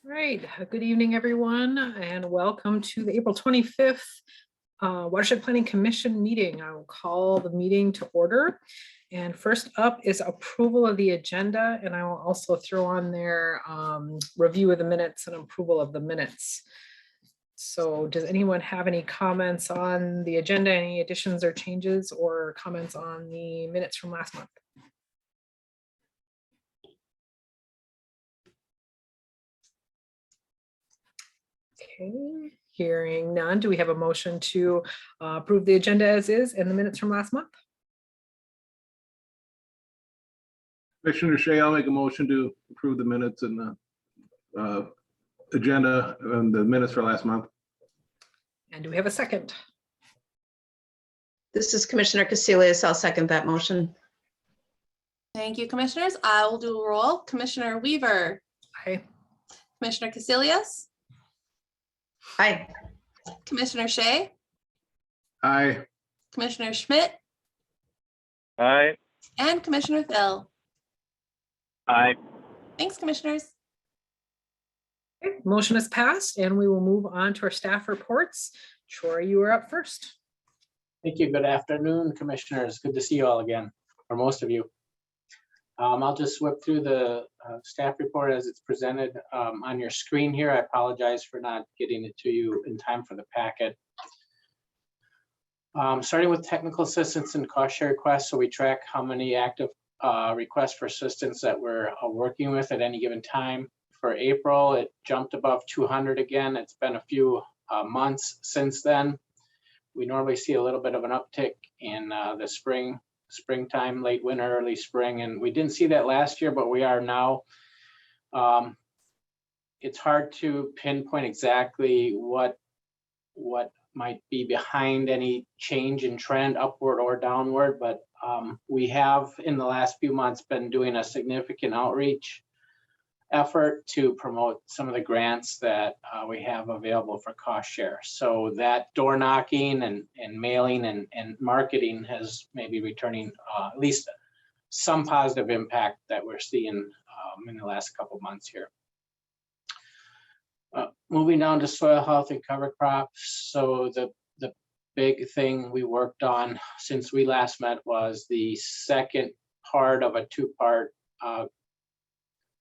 Right. Good evening, everyone, and welcome to the April 25th Watershed Planning Commission meeting. I will call the meeting to order. And first up is approval of the agenda, and I will also throw on there review of the minutes and approval of the minutes. So does anyone have any comments on the agenda, any additions or changes, or comments on the minutes from last month? Okay, hearing none. Do we have a motion to approve the agenda as is and the minutes from last month? Commissioner Shea, I'll make a motion to approve the minutes and the agenda and the minutes for last month. And do we have a second? This is Commissioner Casilius. I'll second that motion. Thank you, commissioners. I will do a roll. Commissioner Weaver. Aye. Commissioner Casilius. Aye. Commissioner Shea. Aye. Commissioner Schmidt. Aye. And Commissioner Thill. Aye. Thanks, commissioners. Okay, motion is passed, and we will move on to our staff reports. Troy, you are up first. Thank you. Good afternoon, commissioners. Good to see you all again, or most of you. I'll just whip through the staff report as it's presented on your screen here. I apologize for not getting it to you in time for the packet. Starting with technical assistance and cost share requests. So we track how many active requests for assistance that we're working with at any given time. For April, it jumped above 200 again. It's been a few months since then. We normally see a little bit of an uptick in the springtime, late winter, early spring, and we didn't see that last year, but we are now. It's hard to pinpoint exactly what might be behind any change in trend, upward or downward, but we have in the last few months been doing a significant outreach effort to promote some of the grants that we have available for cost share. So that door knocking and mailing and marketing has maybe returning at least some positive impact that we're seeing in the last couple of months here. Moving down to soil health and cover crops. So the big thing we worked on since we last met was the second part of a two-part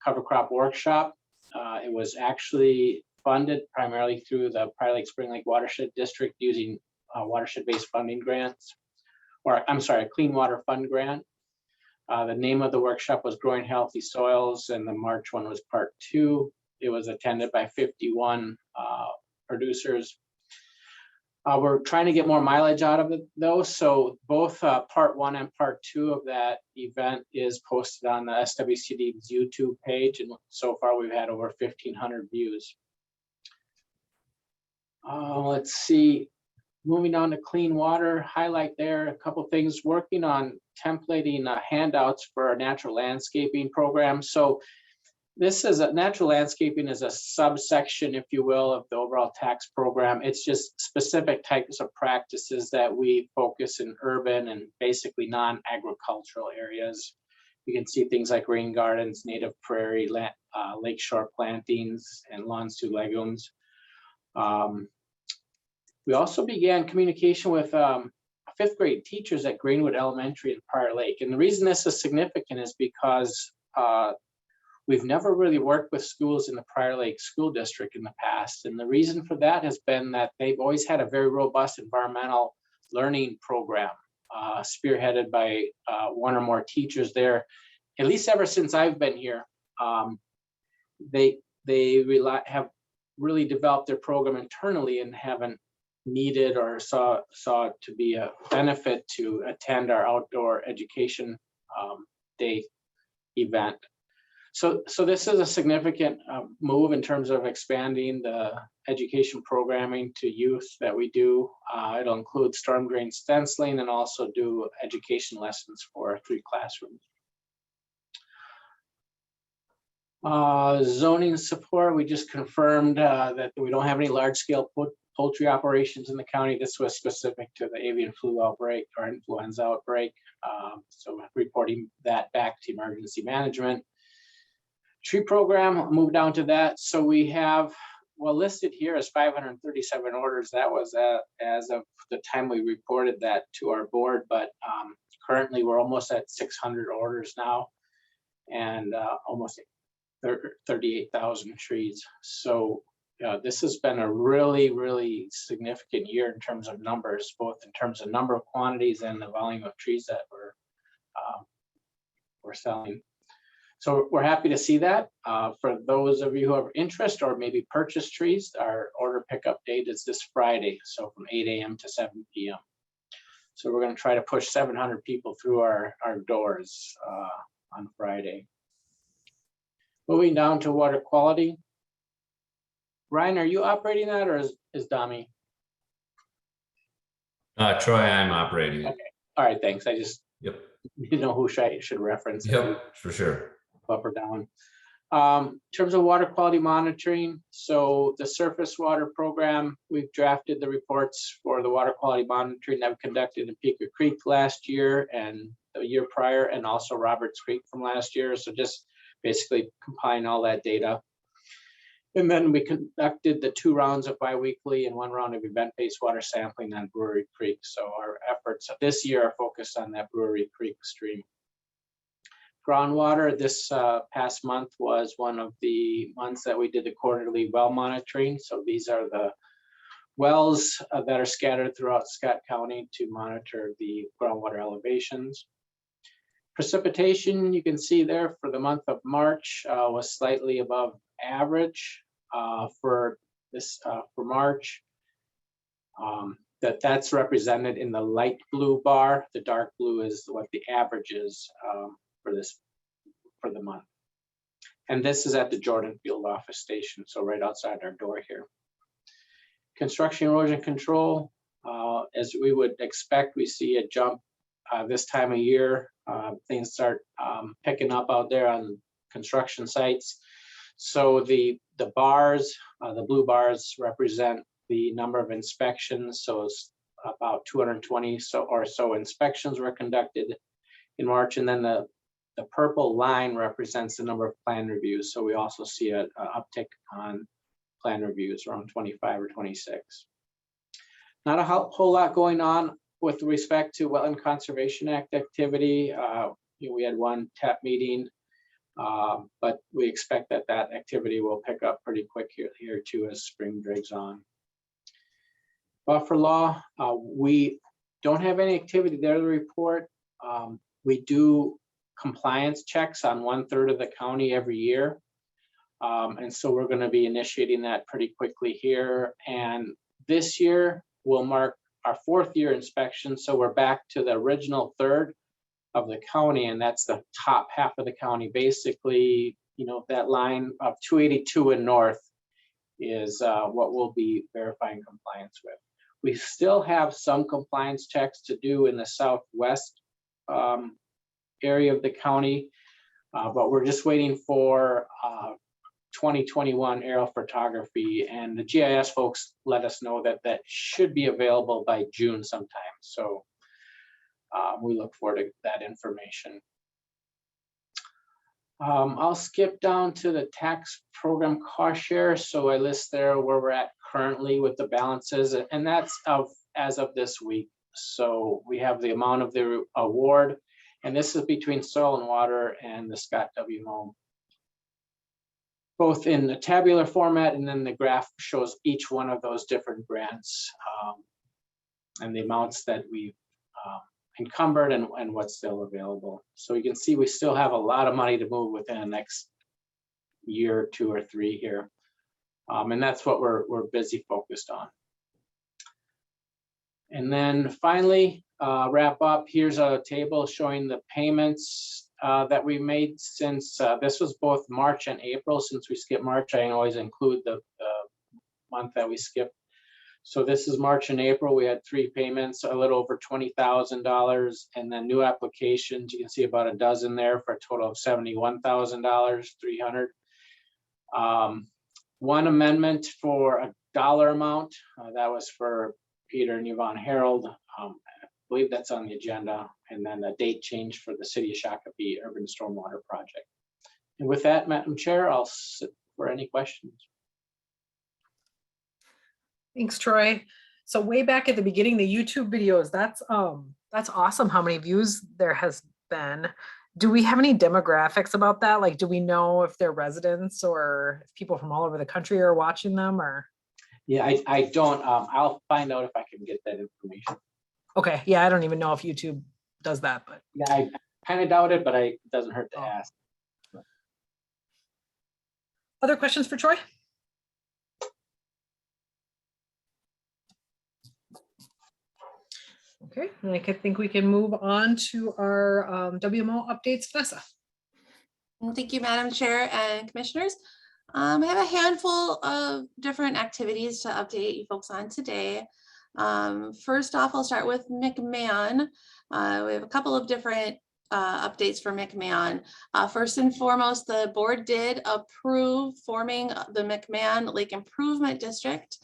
cover crop workshop. It was actually funded primarily through the Prior Lake Spring Lake Watershed District using watershed-based funding grants, or I'm sorry, a Clean Water Fund grant. The name of the workshop was Growing Healthy Soils, and the March one was part 2. It was attended by 51 producers. We're trying to get more mileage out of it though. So both part 1 and part 2 of that event is posted on the SWCD's YouTube page. And so far we've had over 1,500 views. Let's see, moving on to clean water, highlight there a couple things, working on templating handouts for our natural landscaping program. So this is natural landscaping is a subsection, if you will, of the overall tax program. It's just specific types of practices that we focus in urban and basically non-agricultural areas. You can see things like rain gardens, native prairie, lakeshore plantings, and lawns to legumes. We also began communication with 5th grade teachers at Greenwood Elementary in Prior Lake. And the reason this is significant is because we've never really worked with schools in the Prior Lake School District in the past. And the reason for that has been that they've always had a very robust environmental learning program spearheaded by one or more teachers there, at least ever since I've been here. They have really developed their program internally and haven't needed or saw it to be a benefit to attend our outdoor education day event. So this is a significant move in terms of expanding the education programming to youth that we do. It'll include storm drain stenciling and also do education lessons for 3 classrooms. Zoning support, we just confirmed that we don't have any large-scale poultry operations in the county. This was specific to the avian flu outbreak or influenza outbreak. So reporting that back to emergency management. Tree program, I'll move down to that. So we have, well, listed here as 537 orders. That was as of the time we reported that to our board, but currently we're almost at 600 orders now and almost 38,000 trees. So this has been a really, really significant year in terms of numbers, both in terms of number of quantities and the volume of trees that we're selling. So we're happy to see that. For those of you who have interest or maybe purchase trees, our order pickup date is this Friday, so from 8 a.m. to 7 p.m. So we're going to try to push 700 people through our doors on Friday. Moving down to water quality. Ryan, are you operating that, or is Dami? Troy, I'm operating it. Okay. All right, thanks. I just Yep. didn't know who I should reference. Yep, for sure. Up or down. In terms of water quality monitoring, so the surface water program, we've drafted the reports for the water quality monitoring that we conducted in Peaker Creek last year and the year prior, and also Roberts Creek from last year. So just basically compiling all that data. And then we conducted the 2 rounds of biweekly and 1 round of event-based water sampling on Brewery Creek. So our efforts this year are focused on that Brewery Creek stream. Groundwater, this past month was one of the months that we did the quarterly well monitoring. So these are the wells that are scattered throughout Scott County to monitor the groundwater elevations. Precipitation, you can see there for the month of March was slightly above average for March. That's represented in the light blue bar. The dark blue is what the average is for the month. And this is at the Jordan Field Office Station, so right outside our door here. Construction erosion control, as we would expect, we see a jump this time of year. Things start picking up out there on construction sites. So the bars, the blue bars represent the number of inspections. So it's about 220 or so inspections were conducted in March, and then the purple line represents the number of plan reviews. So we also see an uptick on plan reviews, around 25 or 26. Not a whole lot going on with respect to Wetland Conservation Act activity. We had one TAP meeting, but we expect that activity will pick up pretty quick here too as spring drags on. Buffer law, we don't have any activity there to report. We do compliance checks on 1/3 of the county every year. And so we're going to be initiating that pretty quickly here. And this year will mark our 4th year inspection. So we're back to the original 1/3 of the county, and that's the top half of the county. Basically, that line of 282 and north is what we'll be verifying compliance with. We still have some compliance checks to do in the southwest area of the county, but we're just waiting for 2021 aerial photography, and the GIS folks let us know that should be available by June sometime. So we look forward to that information. I'll skip down to the tax program cost share. So I list there where we're at currently with the balances, and that's as of this week. So we have the amount of the award, and this is between Soil and Water and the Scott WMO, both in the tabular format, and then the graph shows each one of those different grants and the amounts that we've encumbered and what's still available. So you can see we still have a lot of money to move within the next year, 2 or 3 here. And that's what we're busy focused on. And then finally, wrap up, here's a table showing the payments that we made since this was both March and April. Since we skipped March, I always include the month that we skipped. So this is March and April. We had 3 payments, a little over $20,000, and then new applications. You can see about a dozen there for a total of $71,300. One amendment for a dollar amount that was for Peter and Yvonne Harold. I believe that's on the agenda. And then a date change for the City of Shakopee Urban Stormwater Project. And with that, Madam Chair, I'll sit for any questions. Thanks, Troy. So way back at the beginning, the YouTube videos, that's awesome how many views there has been. Do we have any demographics about that? Like, do we know if they're residents or if people from all over the country are watching them or? Yeah, I don't, I'll find out if I can get that information. Okay, yeah, I don't even know if YouTube does that, but Yeah, I kind of doubt it, but it doesn't hurt to Oh. ask. other questions for Troy? Okay, and I think we can move on to our WMO updates. Vanessa. Thank you, Madam Chair and Commissioners. I have a handful of different activities to update you folks on today. First off, I'll start with Mcmahon. We have a couple of different updates for Mcmahon. First and foremost, the board did approve forming the Mcmahon Lake Improvement District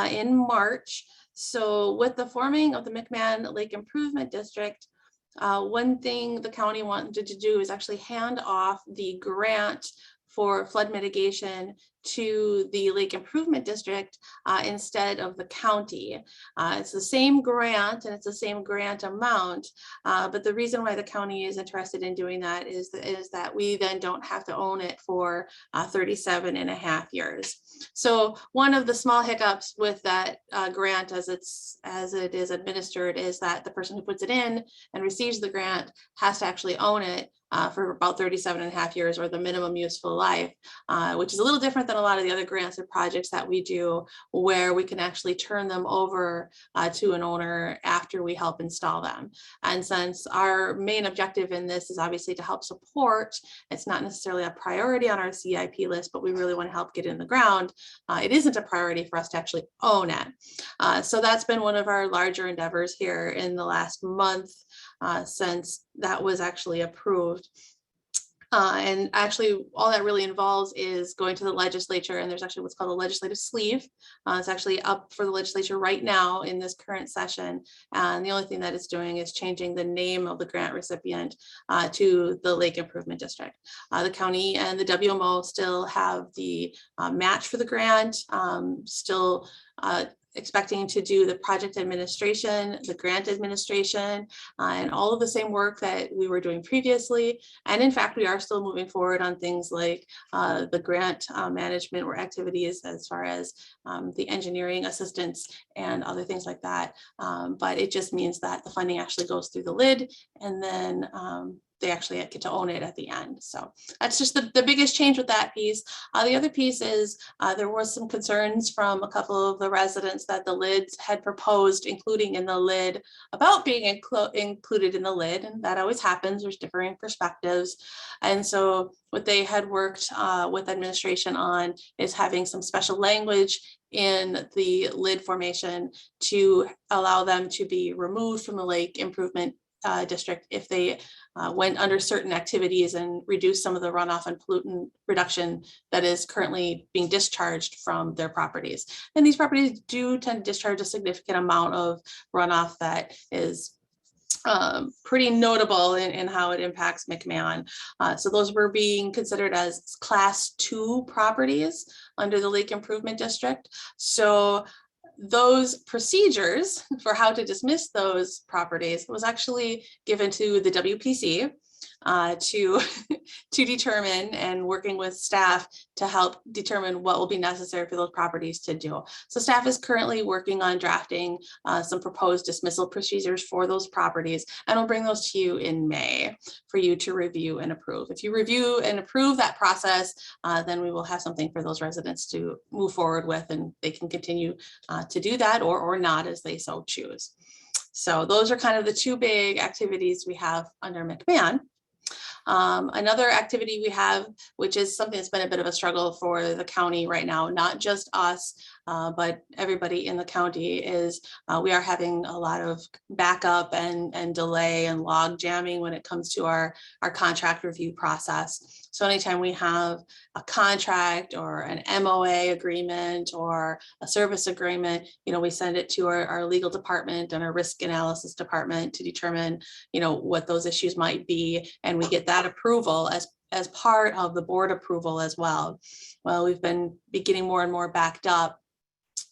in March. So with the forming of the Mcmahon Lake Improvement District, one thing the county wanted to do is actually hand off the grant for flood mitigation to the Lake Improvement District instead of the county. It's the same grant and it's the same grant amount, but the reason why the county is interested in doing that is that we then don't have to own it for 37 and a half years. So one of the small hiccups with that grant as it is administered is that the person who puts it in and receives the grant has to actually own it for about 37 and a half years, or the minimum useful life, which is a little different than a lot of the other grants and projects that we do, where we can actually turn them over to an owner after we help install them. And since our main objective in this is obviously to help support, it's not necessarily a priority on our CIP list, but we really want to help get in the ground. It isn't a priority for us to actually own it. So that's been one of our larger endeavors here in the last month since that was actually approved. And actually all that really involves is going to the legislature, and there's actually what's called a legislative sleeve. It's actually up for the legislature right now in this current session. And the only thing that it's doing is changing the name of the grant recipient to the Lake Improvement District. The county and the WMO still have the match for the grant, still expecting to do the project administration, the grant administration, and all of the same work that we were doing previously. And in fact, we are still moving forward on things like the grant management or activities as far as the engineering assistance and other things like that. But it just means that the funding actually goes through the lid, and then they actually get to own it at the end. So that's just the biggest change with that piece. The other piece is there was some concerns from a couple of the residents that the lids had proposed including in the lid about being included in the lid, and that always happens. There's differing perspectives. And so what they had worked with administration on is having some special language in the lid formation to allow them to be removed from the Lake Improvement District if they went under certain activities and reduce some of the runoff and pollutant reduction that is currently being discharged from their properties. And these properties do tend to discharge a significant amount of runoff that is pretty notable in how it impacts Mcmahon. So those were being considered as class 2 properties under the Lake Improvement District. So those procedures for how to dismiss those properties was actually given to the WPC to determine, and working with staff to help determine what will be necessary for those properties to do. So staff is currently working on drafting some proposed dismissal procedures for those properties, and we'll bring those to you in May for you to review and approve. If you review and approve that process, then we will have something for those residents to move forward with, and they can continue to do that or not as they so choose. So those are kind of the two big activities we have under Mcmahon. Another activity we have, which is something that's been a bit of a struggle for the county right now, not just us, but everybody in the county, is we are having a lot of backup and delay and log jamming when it comes to our contract review process. So anytime we have a contract or an MOA agreement or a service agreement, we send it to our legal department and our risk analysis department to determine, what those issues might be. And we get that approval as part of the board approval as well. Well, we've been getting more and more backed up.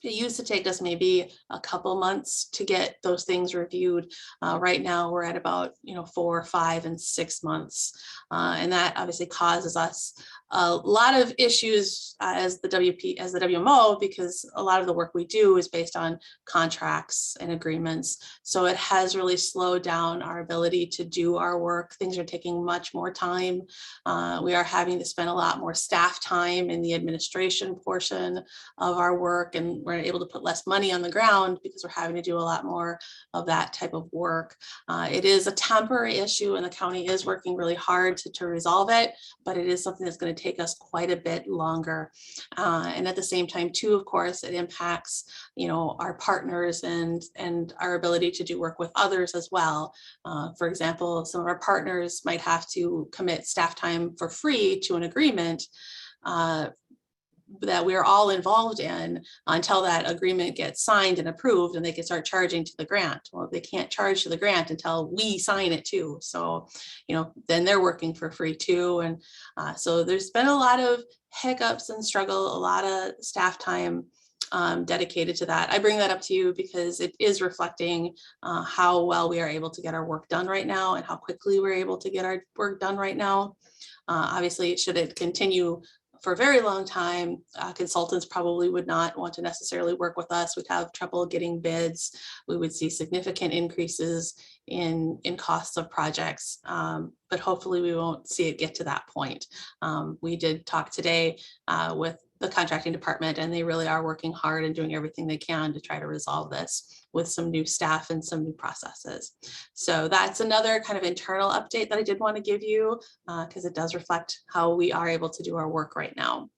It used to take us maybe a couple months to get those things reviewed. Right now, we're at about 4, 5, and 6 months, and that obviously causes us a lot of issues as the WMO, because a lot of the work we do is based on contracts and agreements. So it has really slowed down our ability to do our work. Things are taking much more time. We are having to spend a lot more staff time in the administration portion of our work, and we're able to put less money on the ground because we're having to do a lot more of that type of work. It is a temporary issue, and the county is working really hard to resolve it, but it is something that's going to take us quite a bit longer. And at the same time too, of course, it impacts our partners and our ability to do work with others as well. For example, some of our partners might have to commit staff time for free to an agreement that we're all involved in until that agreement gets signed and approved, and they can start charging to the grant. Well, they can't charge to the grant until we sign it too. So, then they're working for free too. And so there's been a lot of hiccups and struggle, a lot of staff time dedicated to that. I bring that up to you because it is reflecting how well we are able to get our work done right now and how quickly we're able to get our work done right now. Obviously, should it continue for a very long time, consultants probably would not want to necessarily work with us. We'd have trouble getting bids. We would see significant increases in costs of projects, but hopefully we won't see it get to that point. We did talk today with the contracting department, and they really are working hard and doing everything they can to try to resolve this with some new staff and some new processes. So that's another kind of internal update that I did want to give you because it does reflect how we are able to do our work right now.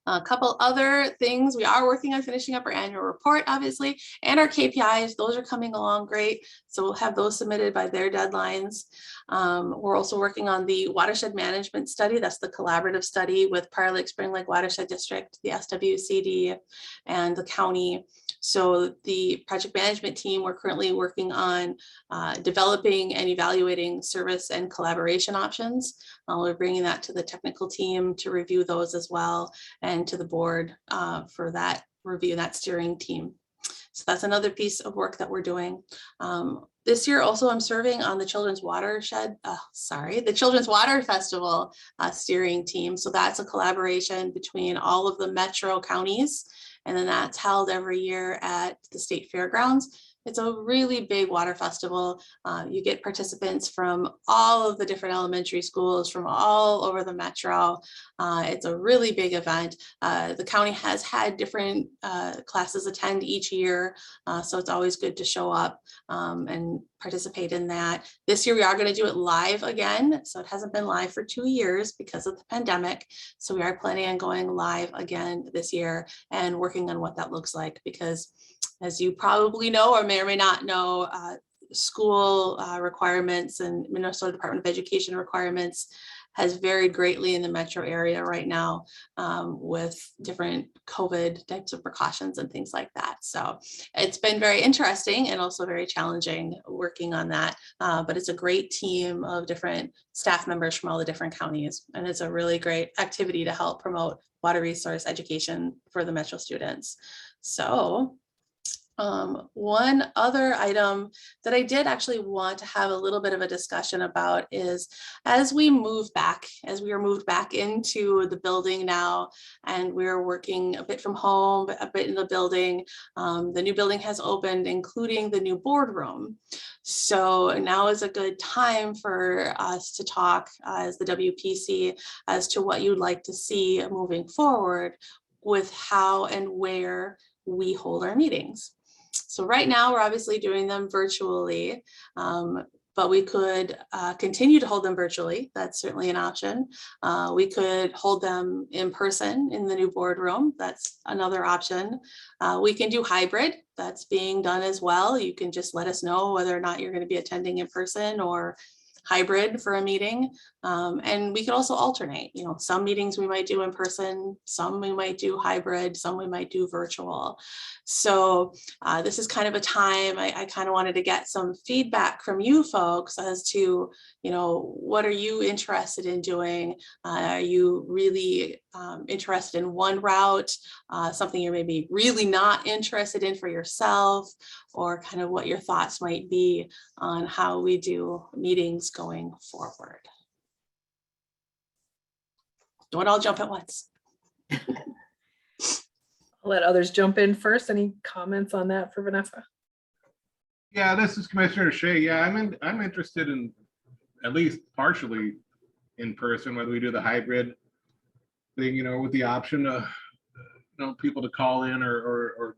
A couple other things, we are working on finishing up our annual report, obviously, and our KPIs. Those are coming along great. So we'll have those submitted by their deadlines. We're also working on the watershed management study. That's the collaborative study with Prior Lake Spring Lake Watershed District, the SWCD, and the county. So the project management team, we're currently working on developing and evaluating service and collaboration options. We're bringing that to the technical team to review those as well, and to the board for that review, that steering team. So that's another piece of work that we're doing. This year also I'm serving on the Children's Watershed, the Children's Water Festival steering team. So that's a collaboration between all of the metro counties, and then that's held every year at the state fairgrounds. It's a really big water festival. You get participants from all of the different elementary schools from all over the metro. It's a really big event. The county has had different classes attend each year, so it's always good to show up and participate in that. This year we are going to do it live again, so it hasn't been live for 2 years because of the pandemic. So we are planning on going live again this year and working on what that looks like, because as you probably know or may or may not know, school requirements and Minnesota Department of Education requirements has varied greatly in the metro area right now with different COVID types of precautions and things like that. So it's been very interesting and also very challenging working on that. But it's a great team of different staff members from all the different counties. And it's a really great activity to help promote water resource education for the metro students. So one other item that I did actually want to have a little bit of a discussion about is as we are moved back into the building now, and we're working a bit from home, a bit in the building, the new building has opened, including the new boardroom. So now is a good time for us to talk as the WPC as to what you'd like to see moving forward with how and where we hold our meetings. So right now we're obviously doing them virtually, but we could continue to hold them virtually. That's certainly an option. We could hold them in person in the new boardroom. That's another option. We can do hybrid. That's being done as well. You can just let us know whether or not you're going to be attending in person or hybrid for a meeting. And we could also alternate, some meetings we might do in person, some we might do hybrid, some we might do virtual. So this is kind of a time I kind of wanted to get some feedback from you folks as to, what are you interested in doing? Are you really interested in one route, something you're maybe really not interested in for yourself, or kind of what your thoughts might be on how we do meetings going forward? Don't all jump at once. I'll let others jump in first. Any comments on that for Vanessa? Yeah, this is Commissioner Shea. Yeah, I'm interested in at least partially in person, whether we do the hybrid thing, with the option of, people to call in or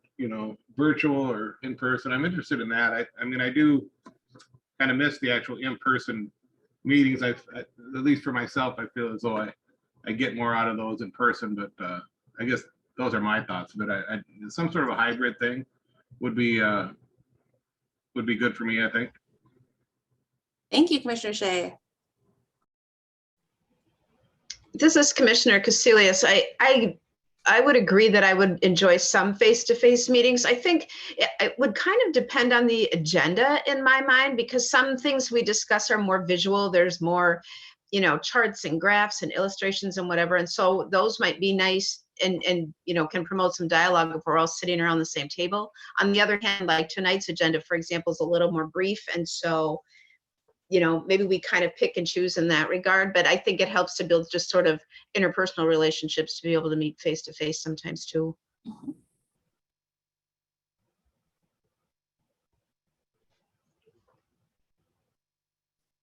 virtual or in person. I'm interested in that. I do kind of miss the actual in-person meetings. At least for myself, I feel as though I get more out of those in person, but I guess those are my thoughts. But some sort of a hybrid thing would be good for me, I think. Thank you, Commissioner Shea. This is Commissioner Casilius. I would agree that I would enjoy some face-to-face meetings. I think it would kind of depend on the agenda in my mind, because some things we discuss are more visual. There's more, charts and graphs and illustrations and whatever. And so those might be nice and can promote some dialogue if we're all sitting around the same table. On the other hand, like tonight's agenda, for example, is a little more brief. And so, maybe we kind of pick and choose in that regard, but I think it helps to build just sort of interpersonal relationships to be able to meet face to face sometimes too.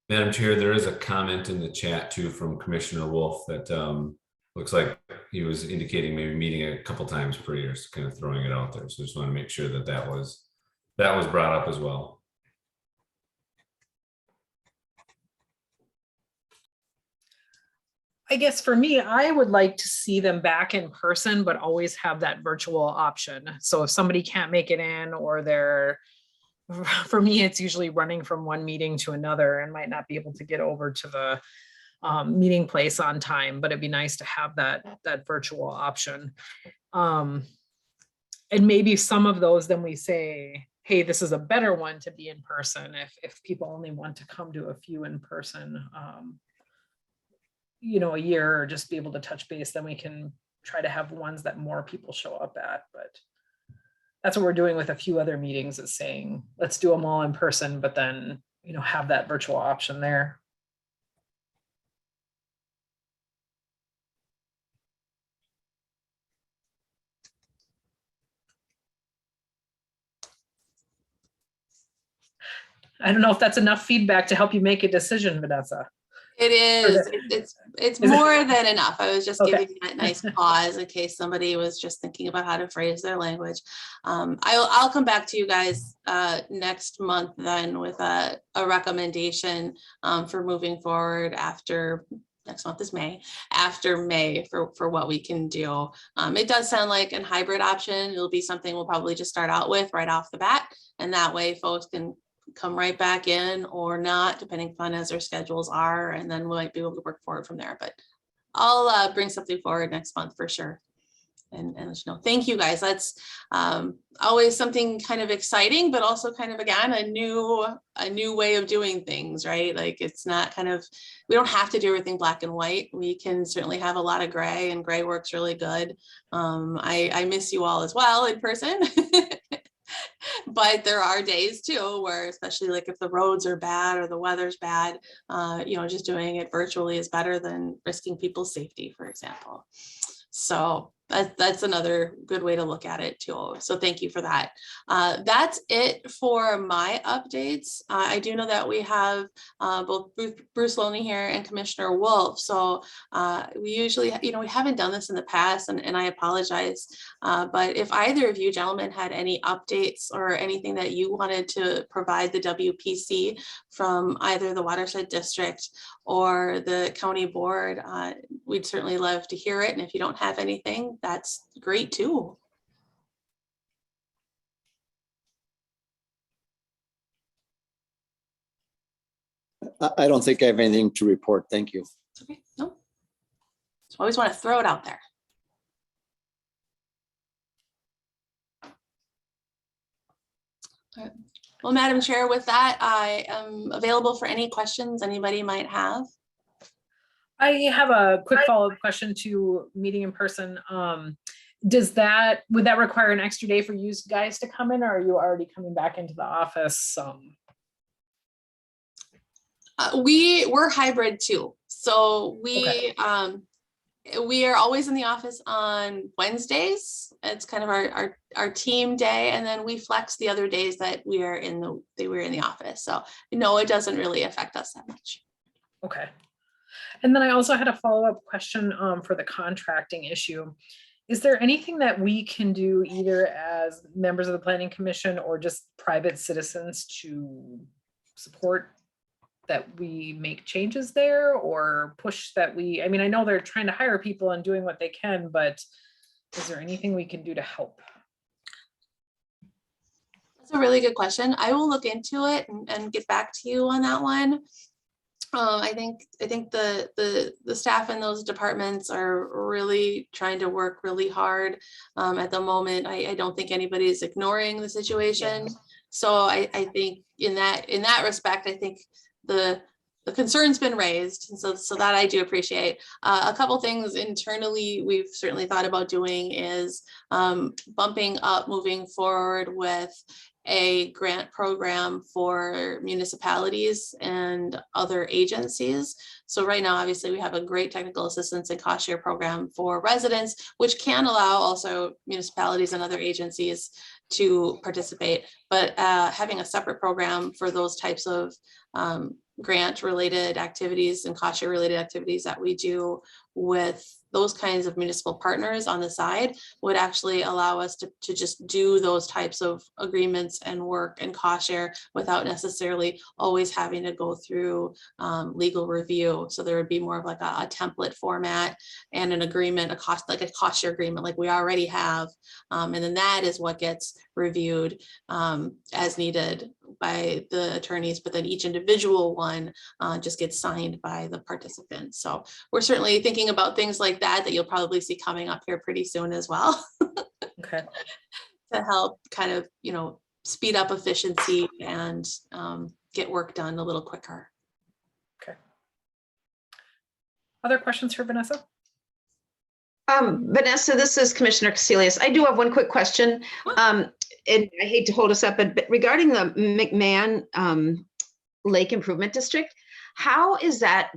Madam Chair, there is a comment in the chat too from Commissioner Wolf that looks like he was indicating maybe meeting a couple times per year, so kind of throwing it out there. So just want to make sure that was brought up as well. I guess for me, I would like to see them back in person, but always have that virtual option. So if somebody can't make it in, or for me, it's usually running from one meeting to another and might not be able to get over to the meeting place on time, but it'd be nice to have that virtual option. And maybe some of those, then we say, hey, this is a better one to be in person if people only want to come to a few in person, a year, or just be able to touch base, then we can try to have ones that more people show up at. But that's what we're doing with a few other meetings, is saying, let's do them all in person, but then, have that virtual option there. I don't know if that's enough feedback to help you make a decision, Vanessa. It is. It's more than enough. I was just Okay. giving that nice pause in case somebody was just thinking about how to phrase their language. I'll come back to you guys next month then with a recommendation for moving forward after. Next month is May, after May for what we can do. It does sound like a hybrid option. It'll be something we'll probably just start out with right off the bat. And that way folks can come right back in or not, depending upon as their schedules are. And then we might be able to work forward from there. But I'll bring something forward next month for sure. And let you know. Thank you guys. That's always something kind of exciting, but also kind of, again, a new way of doing things, right? Like it's not we don't have to do everything black and white. We can certainly have a lot of gray, and gray works really good. I miss you all as well in person. But there are days too where, especially like if the roads are bad or the weather's bad, just doing it virtually is better than risking people's safety, for example. So that's another good way to look at it too. So thank you for that. That's it for my updates. I do know that we have both Bruce Loney here and Commissioner Wolf. So we usually, we haven't done this in the past, and I apologize. But if either of you gentlemen had any updates or anything that you wanted to provide the WPC from either the Watershed District or the county board, we'd certainly love to hear it. And if you don't have anything, that's great too. I don't think I have anything to report. Thank you. Okay, no. So I always want to throw it out there. All right. Well, Madam Chair, with that, I am available for any questions anybody might have. I have a quick follow-up question to meeting in person. Would that require an extra day for you guys to come in, or are you already coming back into the office? We're hybrid too. So Okay. we are always in the office on Wednesdays. It's kind of our team day, and then we flex the other days that we're in the office. So no, it doesn't really affect us that much. Okay. And then I also had a follow-up question for the contracting issue. Is there anything that we can do either as members of the Planning Commission or just private citizens to support that we make changes there, or push that I mean, I know they're trying to hire people and doing what they can, but is there anything we can do to help? That's a really good question. I will look into it and get back to you on that one. I think the staff in those departments are really trying to work really hard at the moment. I don't think anybody's ignoring the situation. Yeah. So I think in that respect, I think the concern's been raised, and so that I do appreciate. A couple things internally we've certainly thought about doing is bumping up, moving forward with a grant program for municipalities and other agencies. So right now, obviously, we have a great technical assistance and cost share program for residents, which can allow also municipalities and other agencies to participate. But having a separate program for those types of grant related activities and cost share related activities that we do with those kinds of municipal partners on the side would actually allow us to just do those types of agreements and work and cost share without necessarily always having to go through legal review. So there would be more of like a template format and an agreement, a cost share agreement like we already have. And then that is what gets reviewed as needed by the attorneys, but then each individual one just gets signed by the participants. So we're certainly thinking about things like that you'll probably see coming up here pretty soon as well. Okay. To help kind of, speed up efficiency and get work done a little quicker. Okay. Other questions for Vanessa? Vanessa, this is Commissioner Casilius. I do have one quick question. And I hate to hold us up, but regarding the McMahon Lake Improvement District, how is that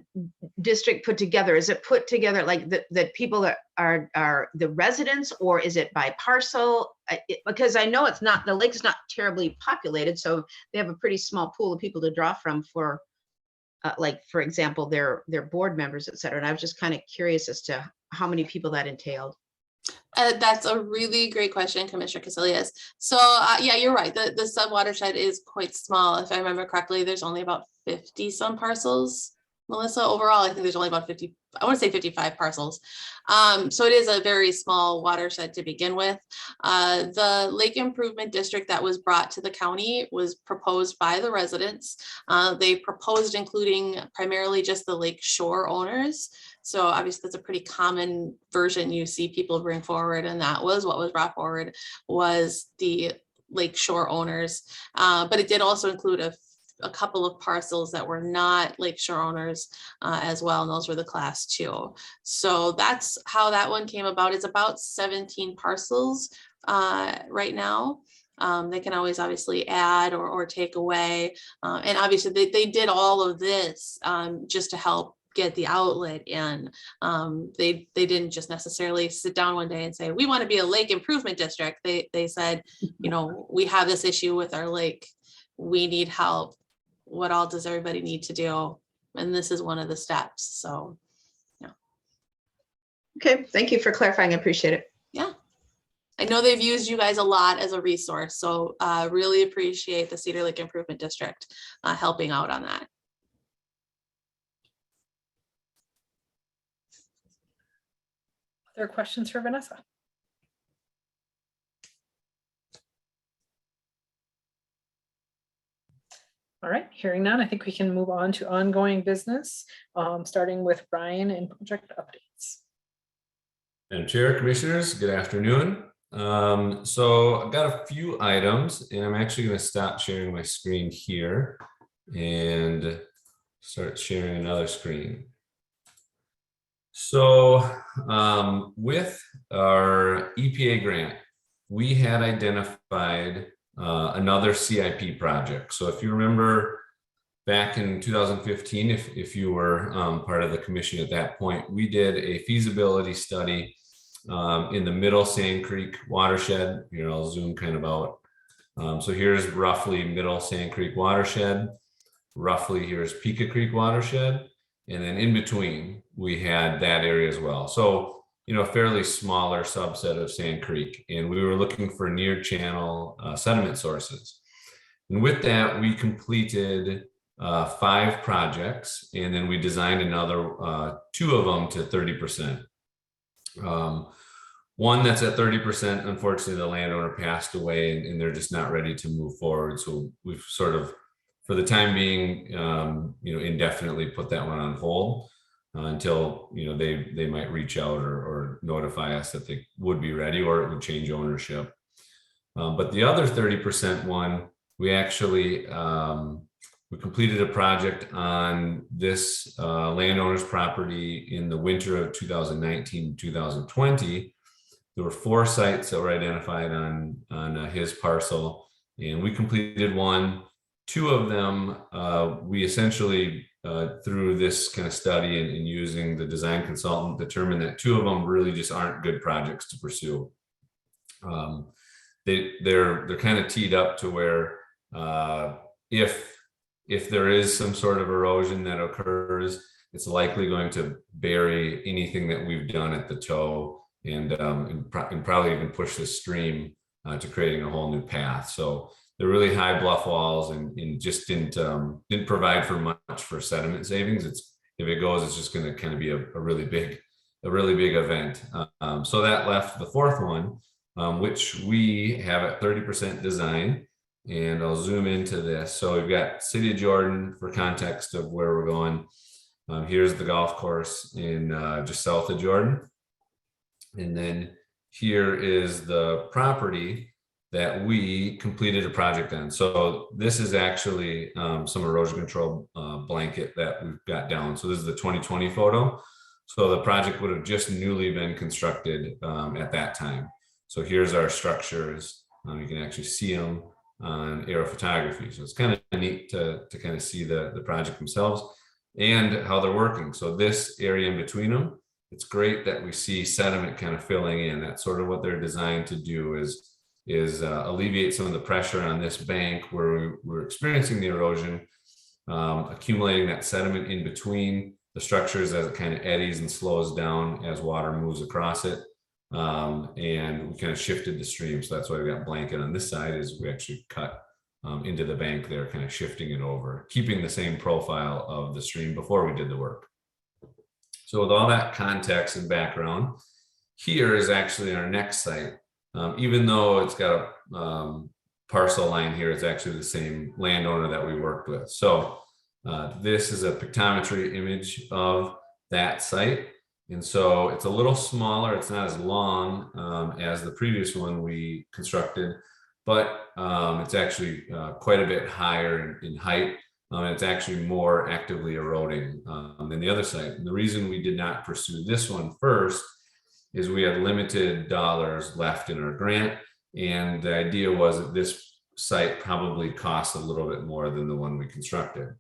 district put together? Is it put together like the people that are the residents, or is it by parcel? Because I know the lake's not terribly populated, so they have a pretty small pool of people to draw from for, like, for example, their board members, et cetera. And I was just kind of curious as to how many people that entailed. That's a really great question, Commissioner Casilius. So yeah, you're right. The sub watershed is quite small. If I remember correctly, there's only about 50 some parcels. Melissa, overall, I think there's only about 50, I want to say 55 parcels. So it is a very small watershed to begin with. The Lake Improvement District that was brought to the county was proposed by the residents. They proposed including primarily just the lake shore owners. So obviously that's a pretty common version you see people bring forward, and that was what was brought forward was the lake shore owners. But it did also include a couple of parcels that were not lakeshore owners as well, and those were the class 2. So that's how that one came about. It's about 17 parcels right now. They can always obviously add or take away, and obviously they did all of this just to help get the outlet in. They didn't just necessarily sit down one day and say, we want to be a lake improvement district. They said, we have this issue with our lake. We need help. What all does everybody need to do? And this is one of the steps. So, yeah. Okay, thank you for clarifying. I appreciate it. Yeah. I know they've used you guys a lot as a resource. So really appreciate the Cedar Lake Improvement District helping out on that. Other questions for Vanessa? All right, hearing none, I think we can move on to ongoing business, starting with Brian and project updates. Madam Chair, Commissioners, good afternoon. So I've got a few items, and I'm actually going to stop sharing my screen here and start sharing another screen. So with our EPA grant, we had identified another CIP project. So if you remember back in 2015, if you were part of the commission at that point, we did a feasibility study in the middle Sand Creek watershed. Here, I'll zoom kind of out. So here's roughly middle Sand Creek watershed. Roughly here's Pika Creek watershed. And then in between, we had that area as well. So, a fairly smaller subset of Sand Creek. And we were looking for near channel sediment sources. And with that, we completed 5 projects, and then we designed another 2 of them to 30%. One that's at 30%, unfortunately, the landowner passed away and they're just not ready to move forward. So we've sort of, for the time being, indefinitely put that one on hold until, they might reach out or notify us that they would be ready, or it would change ownership. But the other 30% one, we actually, we completed a project on this landowner's property in the winter of 2019, 2020. There were 4 sites that were identified on his parcel, and we completed one. 2 of them, we essentially, through this kind of study and using the design consultant, determined that 2 of them really just aren't good projects to pursue. They're kind of teed up to where if there is some sort of erosion that occurs, it's likely going to bury anything that we've done at the toe and probably even push the stream to creating a whole new path. So they're really high bluff walls and just didn't provide for much for sediment savings. If it goes, it's just going to kind of be a really big event. So that left the 4th one, which we have at 30% design. And I'll zoom into this. So we've got City of Jordan for context of where we're going. Here's the golf course in just south of Jordan. And then here is the property that we completed a project on. So this is actually some erosion control blanket that we've got down. So this is the 2020 photo. So the project would have just newly been constructed at that time. So here's our structures. You can actually see them on aerial photography. So it's kind of neat to kind of see the project themselves and how they're working. So this area in between them, it's great that we see sediment kind of filling in. That's sort of what they're designed to do is alleviate some of the pressure on this bank where we're experiencing the erosion, accumulating that sediment in between the structures as it kind of eddies and slows down as water moves across it. And we kind of shifted the stream. So that's why we got blanket on this side, is we actually cut into the bank there, kind of shifting it over, keeping the same profile of the stream before we did the work. So with all that context and background, here is actually our next site. Even though it's got a parcel line here, it's actually the same landowner that we worked with. So this is a pictometry image of that site. And so it's a little smaller. It's not as long as the previous one we constructed, but it's actually quite a bit higher in height. It's actually more actively eroding than the other site. And the reason we did not pursue this one first is we had limited dollars left in our grant. And the idea was that this site probably costs a little bit more than the one we constructed.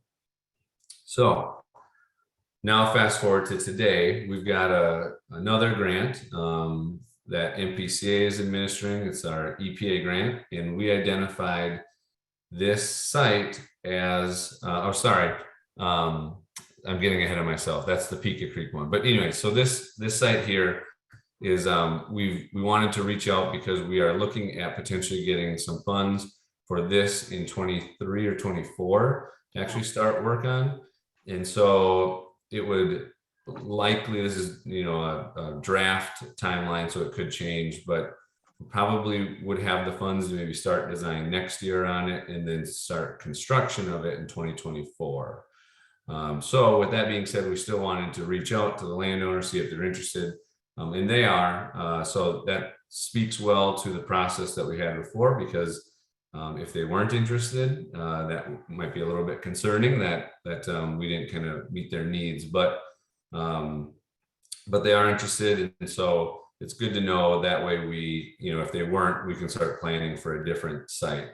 So now fast forward to today, we've got another grant that MPCA is administering. It's our EPA grant. And we identified this site as, I'm getting ahead of myself. That's the Pika Creek one. But anyway, so this site here is we wanted to reach out because we are looking at potentially getting some funds for this in 23 or 24 to actually start work on. And so it would likely, this is a draft timeline, so it could change, but probably would have the funds to maybe start design next year on it and then start construction of it in 2024. So with that being said, we still wanted to reach out to the landowners, see if they're interested, and they are. So that speaks well to the process that we had before, because if they weren't interested, that might be a little bit concerning that we didn't kind of meet their needs, but they are interested, and so it's good to know that way we, if they weren't, we can start planning for a different site.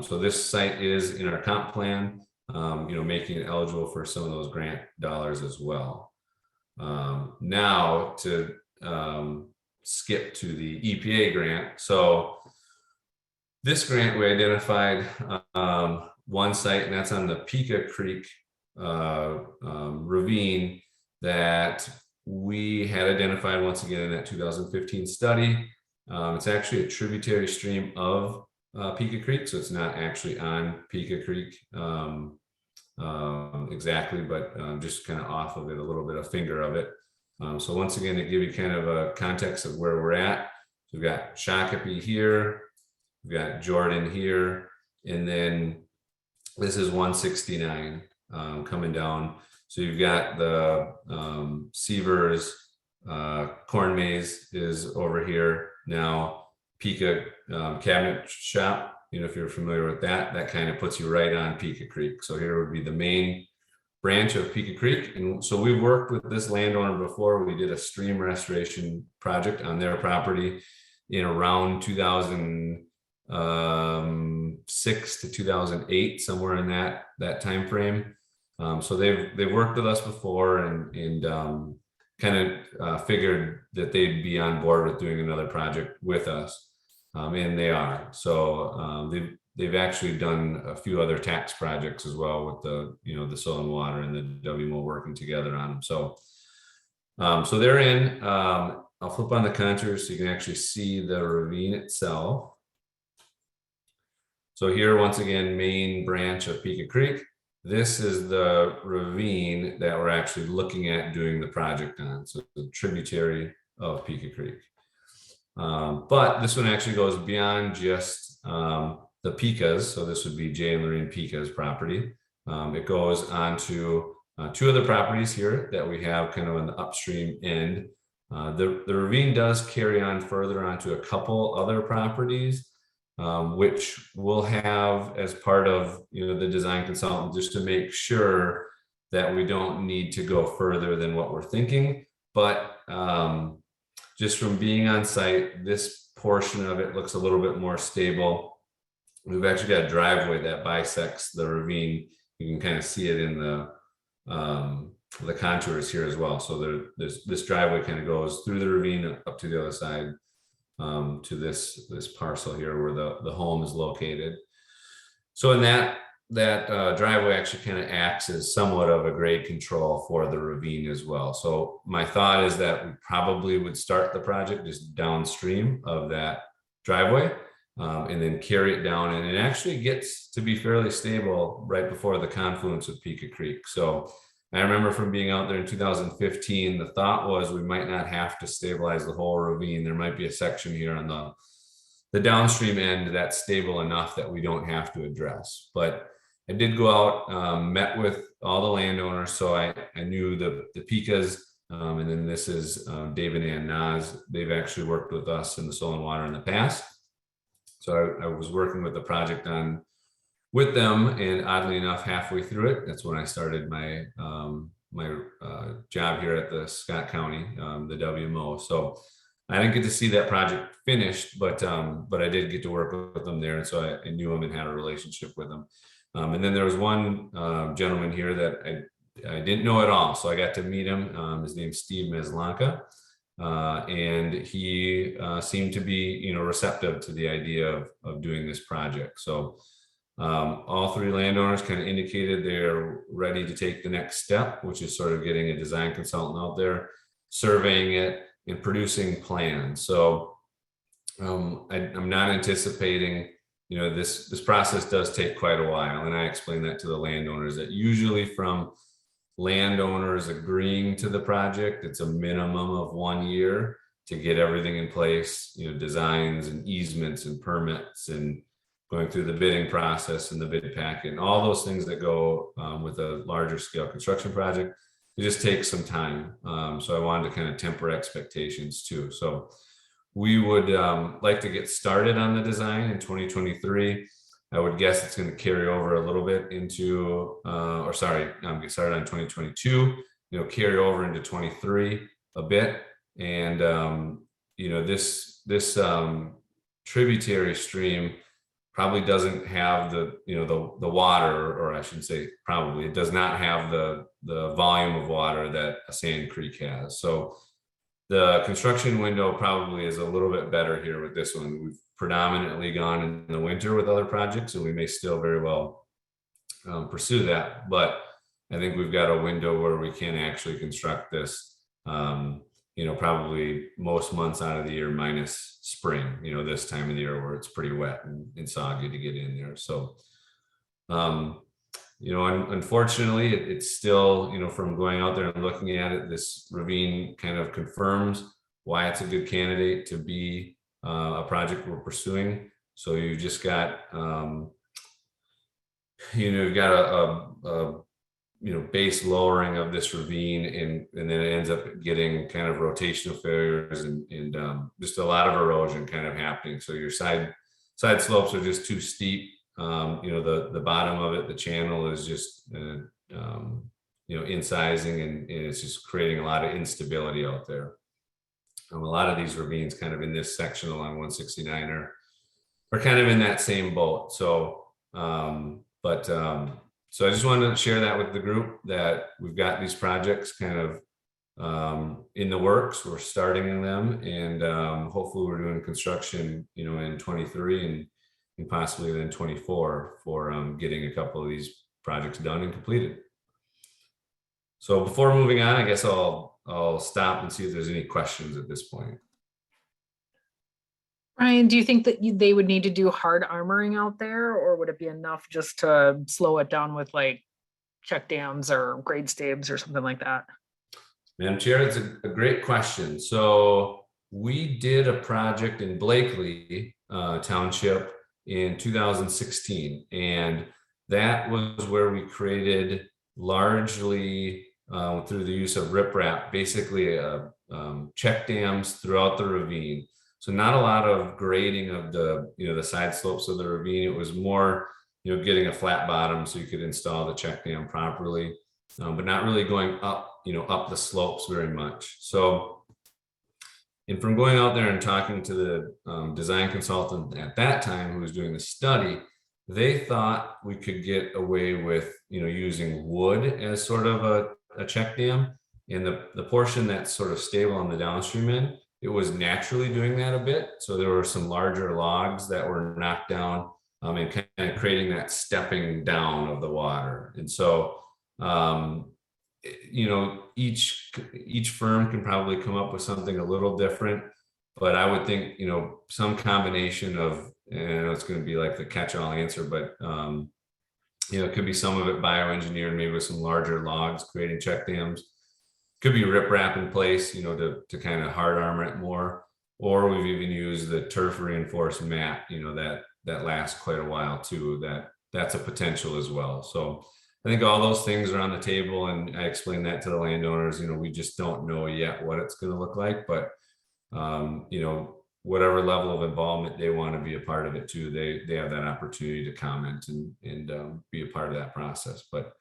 So this site is in our comp plan, making it eligible for some of those grant dollars as well. Now to skip to the EPA grant. So this grant, we identified one site, and that's on the Pika Creek ravine that we had identified once again in that 2015 study. It's actually a tributary stream of Pika Creek, so it's not actually on Pika Creek exactly, but just kind of off of it, a little bit, a finger of it. So once again, to give you kind of a context of where we're at, we've got Shakopee here, we've got Jordan here, and then this is 169 coming down. So you've got the Seavers corn maze is over here now. Pika cabinet shop, if you're familiar with that, that kind of puts you right on Pika Creek. So here would be the main branch of Pika Creek. And so we've worked with this landowner before. We did a stream restoration project on their property in around 2006 to 2008, somewhere in that time frame. So they've worked with us before and kind of figured that they'd be on board with doing another project with us, and they are. So they've actually done a few other tax projects as well with the the soil and water and the WMO working together on them. So so they're in. I'll flip on the contours so you can actually see the ravine itself. So here, once again, main branch of Pika Creek. This is the ravine that we're actually looking at doing the project on. So the tributary of Pika Creek. But this one actually goes beyond just the Pikas. So this would be Jay and Lorraine Pika's property. It goes on to two other properties here that we have kind of on the upstream end. The ravine does carry on further onto a couple other properties, which we'll have as part of the design consultant, just to make sure that we don't need to go further than what we're thinking. But just from being on site, this portion of it looks a little bit more stable. We've actually got a driveway that bisects the ravine. You can kind of see it in the contours here as well. So this driveway kind of goes through the ravine up to the other side, to this parcel here where the home is located. So in that driveway actually kind of acts as somewhat of a grade control for the ravine as well. So my thought is that we probably would start the project just downstream of that driveway, and then carry it down, and it actually gets to be fairly stable right before the confluence of Pika Creek. So I remember from being out there in 2015, the thought was we might not have to stabilize the whole ravine. There might be a section here on the downstream end that's stable enough that we don't have to address. But I did go out, met with all the landowners, so I knew the Pikas, and then this is David and Naz. They've actually worked with us in the soil and water in the past. So I was working with the project with them, and oddly enough, halfway through it, that's when I started my job here at the Scott County, the WMO. So I didn't get to see that project finished, but I did get to work with them there, and so I knew them and had a relationship with them. And then there was one gentleman here that I didn't know at all, so I got to meet him. His name's Steve Meslanka, and he seemed to be receptive to the idea of doing this project. So all three landowners kind of indicated they're ready to take the next step, which is sort of getting a design consultant out there, surveying it, and producing plans. So I'm not anticipating, this process does take quite a while, and I explained that to the landowners, that usually from landowners agreeing to the project, it's a minimum of 1 year. to get everything in place, designs and easements and permits and going through the bidding process and the bid packet and all those things that go with a larger scale construction project. It just takes some time. So I wanted to kind of temper expectations too. So we would like to get started on the design in 2023. I would guess it's going to carry over a little bit into, get started on 2022, carry over into 23 a bit. And, this tributary stream probably doesn't have the water, or I should say probably, it does not have the volume of water that a Sand Creek has. So the construction window probably is a little bit better here with this one. We've predominantly gone in the winter with other projects, and we may still very well pursue that. But I think we've got a window where we can actually construct this, probably most months out of the year minus spring, this time of the year where it's pretty wet and soggy to get in there. So, unfortunately, it's still, from going out there and looking at it, this ravine kind of confirms why it's a good candidate to be a project we're pursuing. So you just got, you've got a base lowering of this ravine, and then it ends up getting kind of rotational failures and just a lot of erosion kind of happening. So your side slopes are just too steep. The bottom of it, the channel is just incising, and it's just creating a lot of instability out there. A lot of these ravines kind of in this section along 169 are kind of in that same boat. So so I just wanted to share that with the group, that we've got these projects kind of in the works. We're starting them, and hopefully we're doing construction, in 23 and possibly then 24 for getting a couple of these projects done and completed. So before moving on, I guess I'll stop and see if there's any questions at this point. Ryan, do you think that they would need to do hard armoring out there, or would it be enough just to slow it down with like check dams or grade staves or something like that? Madam Chair, it's a great question. So we did a project in Blakely Township in 2016, and that was where we created largely through the use of riprap, basically check dams throughout the ravine. So not a lot of grading of the side slopes of the ravine. It was more, getting a flat bottom so you could install the check dam properly, but not really going up, up the slopes very much. So, and from going out there and talking to the design consultant at that time who was doing the study, they thought we could get away with, using wood as sort of a check dam, and the portion that's sort of stable on the downstream end, it was naturally doing that a bit. So there were some larger logs that were knocked down and kind of creating that stepping down of the water. And so, each firm can probably come up with something a little different, but I would think, some combination of, and it's going to be like the catch-all answer, but, it could be some of it bioengineered, maybe with some larger logs creating check dams. Could be riprap in place, to kind of hard armor it more, or we've even used the turf reinforced mat, that lasts quite a while too. That's a potential as well. So I think all those things are on the table, and I explained that to the landowners. We just don't know yet what it's going to look like, but whatever level of involvement they want to be a part of it too, they have that opportunity to comment and be a part of that process. But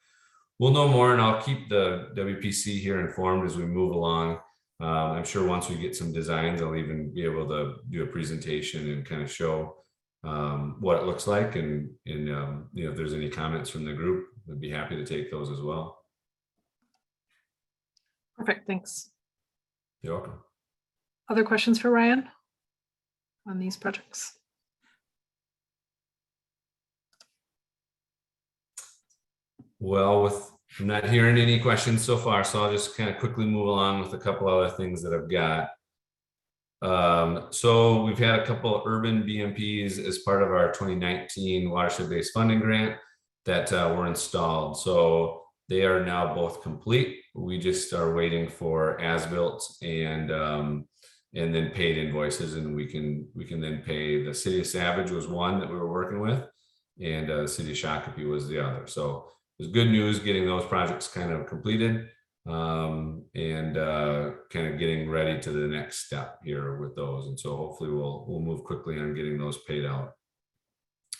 we'll know more, and I'll keep the WPC here informed as we move along. I'm sure once we get some designs, I'll even be able to do a presentation and kind of show what it looks like. And if there's any comments from the group, I'd be happy to take those as well. Perfect, thanks. You're welcome. Other questions for Ryan on these projects? Well, I'm not hearing any questions so far, so I'll just kind of quickly move along with a couple other things that I've got. So we've had a couple of urban BMPs as part of our 2019 watershed-based funding grant that were installed. So they are now both complete. We just are waiting for as-built and and then paid invoices, and we can then pay. The city of Savage was one that we were working with, and the city of Shakopee was the other. So it was good news getting those projects kind of completed, and kind of getting ready to the next step here with those. And so hopefully we'll move quickly on getting those paid out.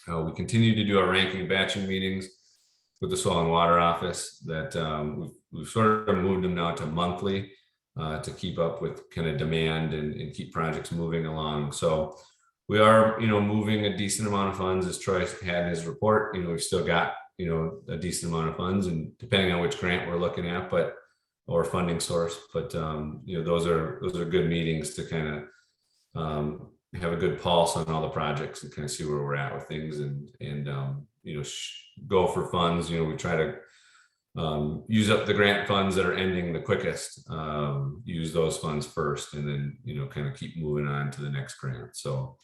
We continue to do our ranking and batching meetings with the Soil and Water Office that we've sort of moved them now to monthly to keep up with kind of demand and keep projects moving along. So we are, moving a decent amount of funds, as Troy had in his report. We've still got, a decent amount of funds, and depending on which grant we're looking at, or funding source. But those are good meetings to kind of have a good pulse on all the projects and kind of see where we're at with things, and go for funds. We try to use up the grant funds that are ending the quickest, use those funds first, and then kind of keep moving on to the next grant. So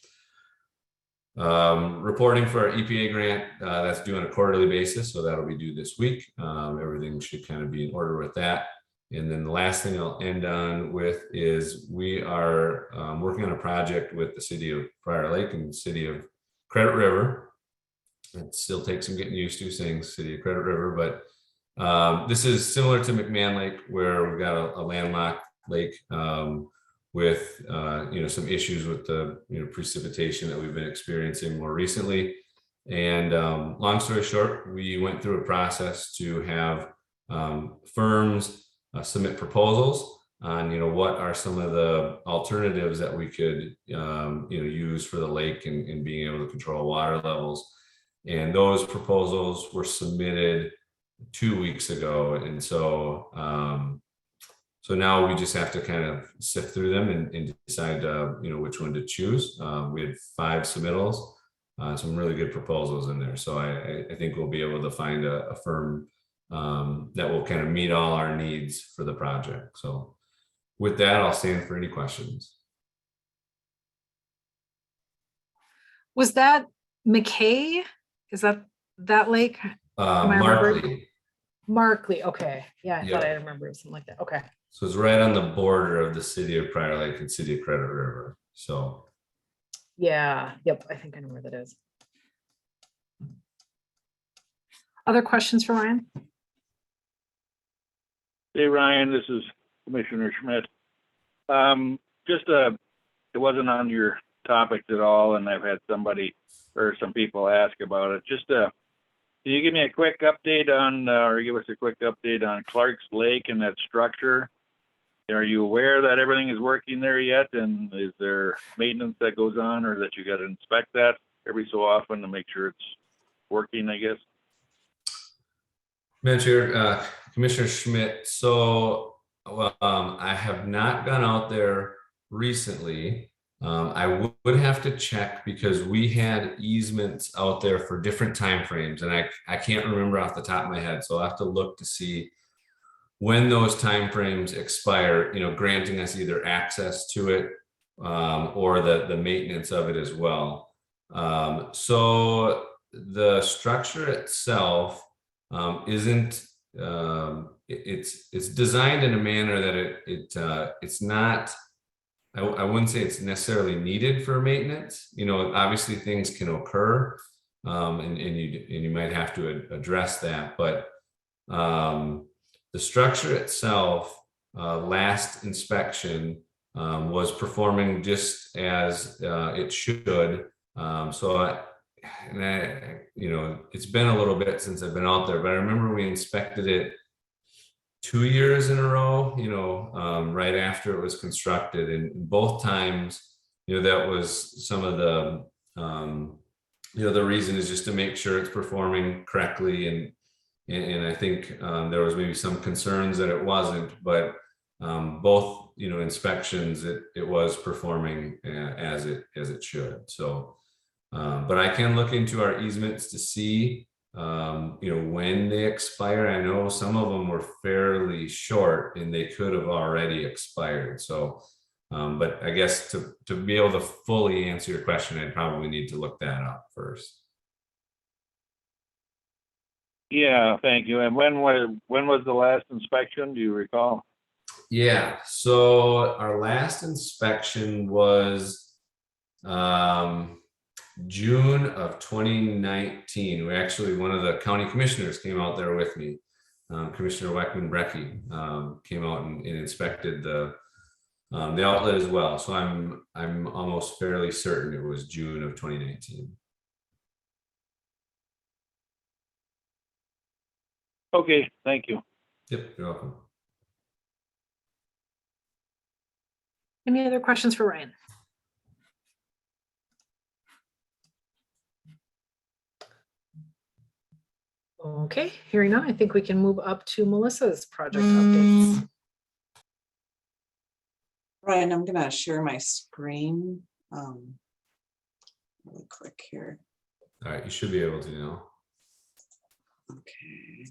reporting for our EPA grant, that's due on a quarterly basis, so that'll be due this week. Everything should kind of be in order with that. And then the last thing I'll end on with is we are working on a project with the city of Prior Lake and the city of Credit River. It still takes some getting used to saying city of Credit River, but this is similar to Mcmahon Lake, where we've got a landlocked lake with some issues with the precipitation that we've been experiencing more recently. And long story short, we went through a process to have firms submit proposals on what are some of the alternatives that we could use for the lake and being able to control water levels. And those proposals were submitted 2 weeks ago, and so now we just have to kind of sift through them and decide which one to choose. We had 5 submittals, some really good proposals in there, so I think we'll be able to find a firm that will kind of meet all our needs for the project. So with that, I'll stand for any questions. Was that McKay? Is that lake? Markley. Markley, okay. Yeah, I thought Yeah. I remember something like that. Okay. So it's right on the border of the city of Prior Lake and city of Credit River. So Yeah, yep, I think I know where that is. Other questions for Ryan? Hey, Ryan, this is Commissioner Schmidt. It wasn't on your topics at all, and I've had somebody or some people ask about it. Can you give me a quick update on, or give us a quick update on Clark's Lake and that structure? Are you aware that everything is working there yet? And is there maintenance that goes on, or that you got to inspect that every so often to make sure it's working, I guess? Commissioner Schmidt. So I have not gone out there recently. I would have to check because we had easements out there for different timeframes, and I can't remember off the top of my head. So I'll have to look to see when those timeframes expire, granting us either access to it or the maintenance of it as well. So the structure itself isn't. It's designed in a manner that it's not. I wouldn't say it's necessarily needed for maintenance. Obviously things can occur, and you might have to address that. But the structure itself, last inspection, was performing just as it should. It's been a little bit since I've been out there, but I remember we inspected it 2 years in a row, right after it was constructed. And both times, that was some of the, the reason is just to make sure it's performing correctly. And I think there was maybe some concerns that it wasn't, but both, inspections, it was performing as it should. So, but I can look into our easements to see when they expire. I know some of them were fairly short and they could have already expired. So, but I guess to be able to fully answer your question, I'd probably need to look that up first. Yeah, thank you. And when was the last inspection? Do you recall? Yeah, so our last inspection was June of 2019. We actually, one of the county commissioners came out there with me. Commissioner Weckman Brecky came out and inspected the outlet as well. So I'm almost fairly certain it was June of 2019. Okay, thank you. Yep, you're welcome. Any other questions for Ryan? Okay, hearing none, I think we can move up to Melissa's project updates. Ryan, I'm gonna share my screen really quick here. All right, you should be able to now. Okay.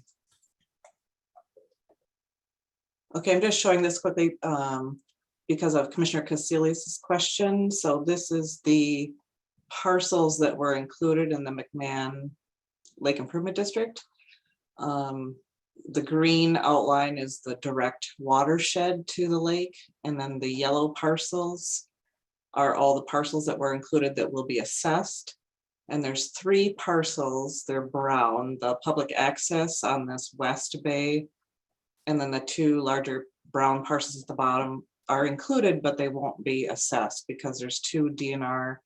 Okay, I'm just showing this quickly because of Commissioner Casilius' question. So this is the parcels that were included in the Mcmahon Lake Improvement District. The green outline is the direct watershed to the lake, and then the yellow parcels are all the parcels that were included that will be assessed. And there's 3 parcels, they're brown, the public access on this west bay, and then the 2 larger brown parcels at the bottom are included, but they won't be assessed because there's 2 DNR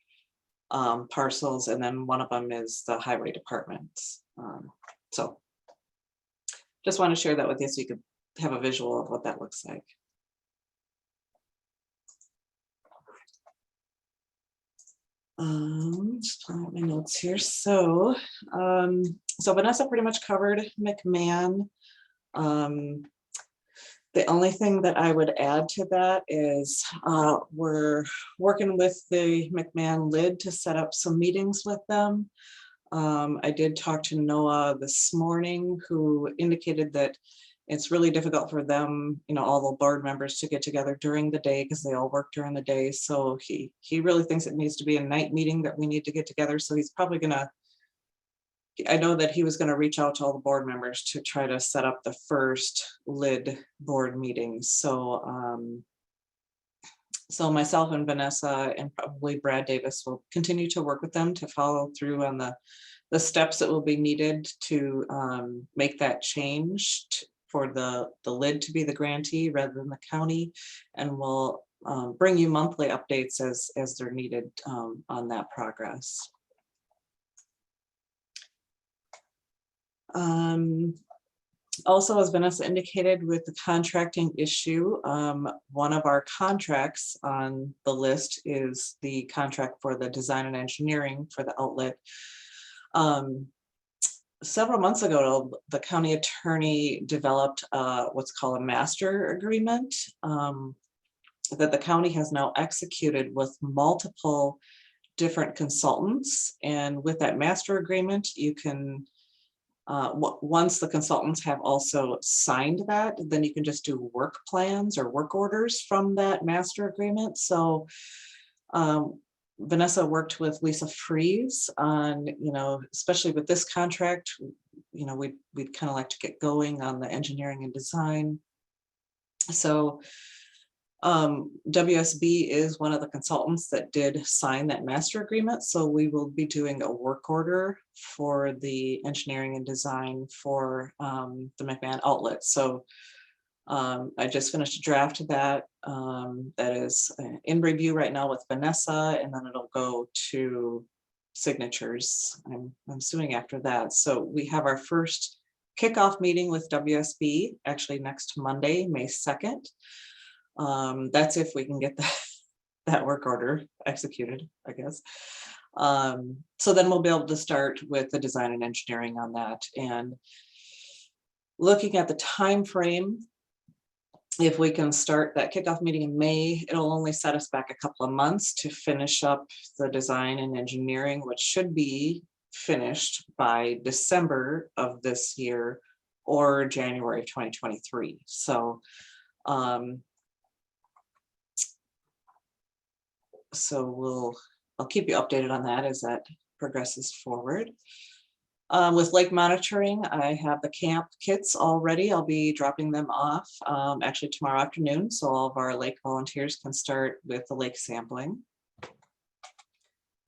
parcels, and then one of them is the highway department's. So just want to share that with you so you could have a visual of what that looks like. Just pulling up my notes here. So Vanessa pretty much covered Mcmahon. The only thing that I would add to that is we're working with the Mcmahon lid to set up some meetings with them. I did talk to Noah this morning, who indicated that it's really difficult for them, all the board members to get together during the day because they all work during the day. So he really thinks it needs to be a night meeting that we need to get together. So he's probably gonna, I know that he was gonna reach out to all the board members to try to set up the first lid board meeting. So so myself and Vanessa and probably Brad Davis will continue to work with them to follow through on the steps that will be needed to make that change for the lid to be the grantee rather than the county. And we'll bring you monthly updates as they're needed on that progress. Also, as Vanessa indicated with the contracting issue, one of our contracts on the list is the contract for the design and engineering for the outlet. Several months ago, the county attorney developed what's called a master agreement that the county has now executed with multiple different consultants. And with that master agreement, you can once the consultants have also signed that, then you can just do work plans or work orders from that master agreement. So Vanessa worked with Lisa Freeze on, especially with this contract, we'd kind of like to get going on the engineering and design. So WSB is one of the consultants that did sign that master agreement. So we will be doing a work order for the engineering and design for the Mcmahon outlet. So I just finished a draft of that. That is in review right now with Vanessa, and then it'll go to signatures. I'm assuming after that. So we have our first kickoff meeting with WSB actually next Monday, May 2nd. That's if we can get that work order executed, I guess. So then we'll be able to start with the design and engineering on that. And looking at the time frame, if we can start that kickoff meeting in May, it'll only set us back a couple of months to finish up the design and engineering, which should be finished by December of this year or January of 2023. So I'll keep you updated on that as that progresses forward. With lake monitoring, I have the camp kits all ready. I'll be dropping them off actually tomorrow afternoon, so all of our lake volunteers can start with the lake sampling.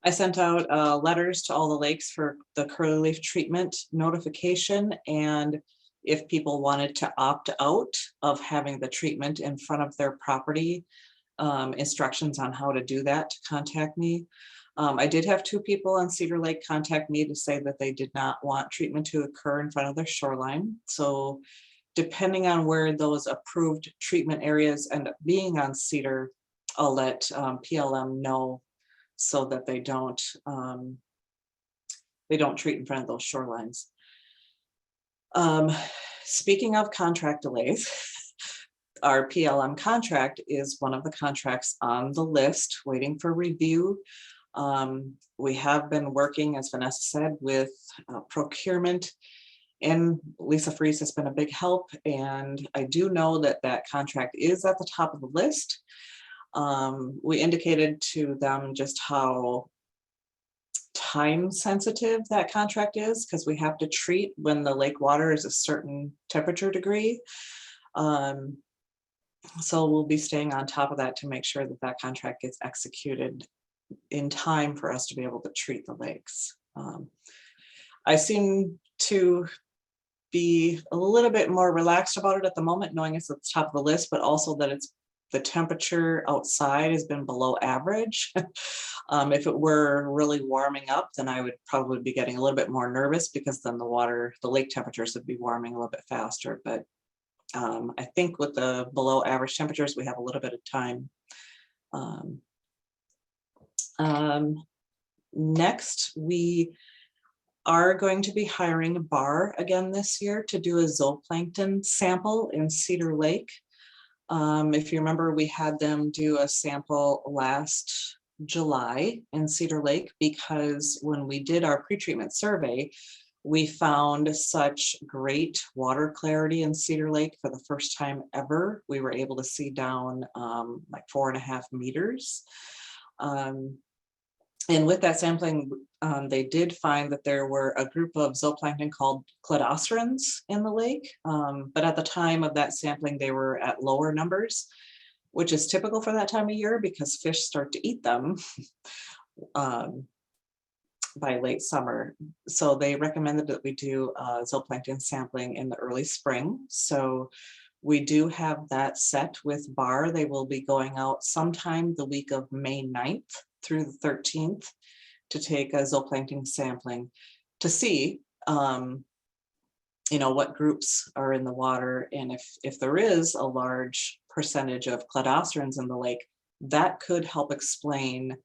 I sent out letters to all the lakes for the curly leaf treatment notification, and if people wanted to opt out of having the treatment in front of their property, instructions on how to do that, to contact me. I did have 2 people on Cedar Lake contact me to say that they did not want treatment to occur in front of their shoreline. So depending on where those approved treatment areas end up being on Cedar, I'll let PLM know so that they don't treat in front of those shorelines. Speaking of contract delays, our PLM contract is one of the contracts on the list waiting for review. We have been working, as Vanessa said, with procurement, and Lisa Fries has been a big help. And I do know that that contract is at the top of the list. We indicated to them just how time sensitive that contract is, because we have to treat when the lake water is a certain temperature degree. So we'll be staying on top of that to make sure that that contract gets executed in time for us to be able to treat the lakes. I seem to be a little bit more relaxed about it at the moment, knowing it's at the top of the list, but also that it's the temperature outside has been below average. If it were really warming up, then I would probably be getting a little bit more nervous, because then the lake temperatures would be warming a little bit faster. But I think with the below average temperatures, we have a little bit of time. Next, we are going to be hiring a bar again this year to do a zooplankton sample in Cedar Lake. If you remember, we had them do a sample last July in Cedar Lake, because when we did our pretreatment survey, we found such great water clarity in Cedar Lake for the first time ever. We were able to see down like 4.5 meters. And with that sampling, they did find that there were a group of zooplankton called cladocerans in the lake. But at the time of that sampling, they were at lower numbers, which is typical for that time of year, because fish start to eat them by late summer. So they recommended that we do zooplankton sampling in the early spring. So we do have that set with BAR. They will be going out sometime the week of May 9th through the 13th to take a zooplankton sampling to see what groups are in the water, and if there is a large percentage of cladocerans in the lake, that could help explain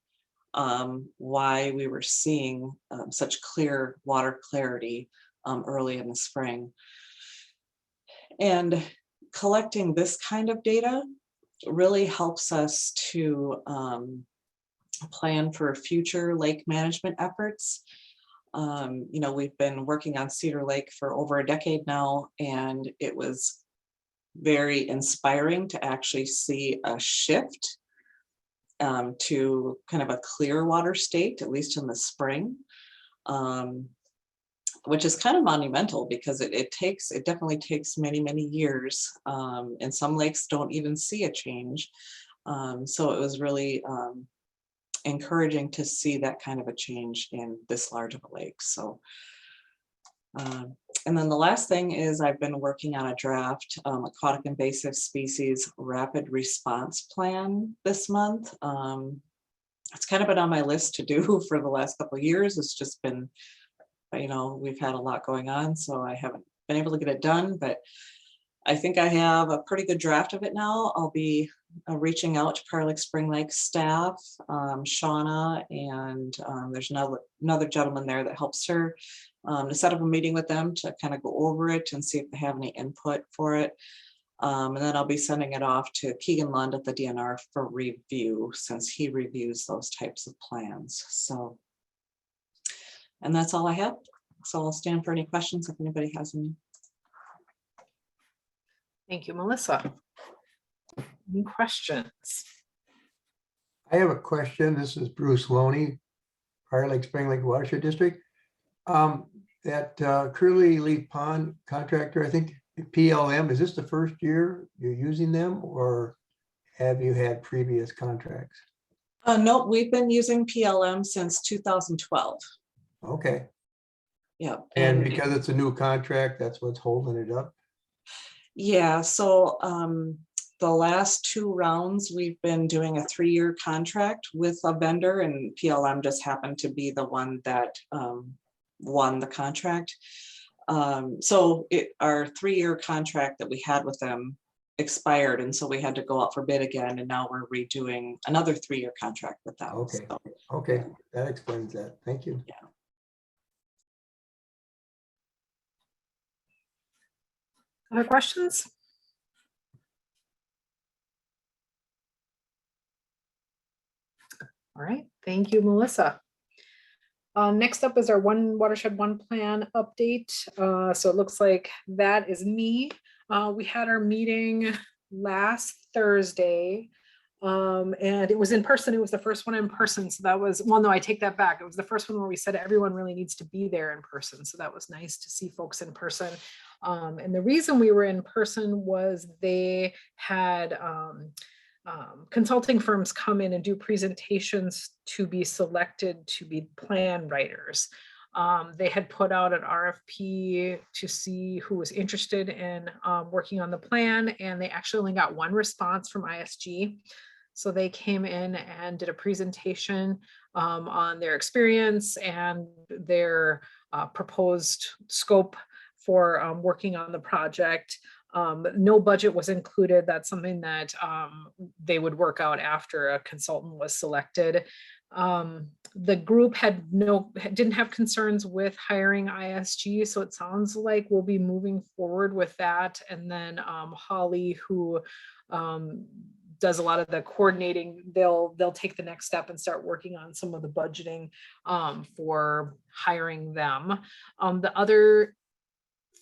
why we were seeing such clear water clarity early in the spring. And collecting this kind of data really helps us to plan for future lake management efforts. We've been working on Cedar Lake for over a decade now, and it was very inspiring to actually see a shift to kind of a clear water state, at least in the spring, which is kind of monumental, because it definitely takes many, many years, and some lakes don't even see a change. So it was really encouraging to see that kind of a change in this large of a lake. So, and then the last thing is I've been working on a draft aquatic invasive species rapid response plan this month. It's kind of been on my list to do for the last couple of years. It's just been, we've had a lot going on, so I haven't been able to get it done, but I think I have a pretty good draft of it now. I'll be reaching out to Prior Lake Spring Lake staff, Shauna, and there's another gentleman there that helps her, to set up a meeting with them to kind of go over it and see if they have any input for it. And then I'll be sending it off to Keegan Lund at the DNR for review, since he reviews those types of plans. So, and that's all I have. So I'll stand for any questions if anybody has any. Thank you, Melissa. Any questions? I have a question. This is Bruce Loney, Prior Lake Spring Lake Watershed District. that Curly Leaf Pond contractor, I think PLM, is this the first year you're using them or have you had previous contracts? No, we've been using PLM since 2012. Okay. Yeah. And because it's a new contract, that's what's holding it up? Yeah, so the last 2 rounds, we've been doing a 3-year contract with a vendor, and PLM just happened to be the one that won the contract. So our 3-year contract that we had with them expired, and so we had to go out for bid again, and now we're redoing another 3-year contract with them. Okay. So, Okay, that explains that. Thank you. yeah. Other questions? All right, thank you, Melissa. Next up is our Watershed One plan update. So it looks like that is me. We had our meeting last Thursday. And it was in person. It was the first one in person. So that was, well, no, I take that back. It was the first one where we said everyone really needs to be there in person. So that was nice to see folks in person. And the reason we were in person was they had consulting firms come in and do presentations to be selected to be plan writers. They had put out an RFP to see who was interested in working on the plan, and they actually only got 1 response from ISG. So they came in and did a presentation on their experience and their proposed scope for working on the project. No budget was included. That's something that they would work out after a consultant was selected. The group didn't have concerns with hiring ISG, so it sounds like we'll be moving forward with that. And then Holly, who does a lot of the coordinating, they'll take the next step and start working on some of the budgeting for hiring them. The other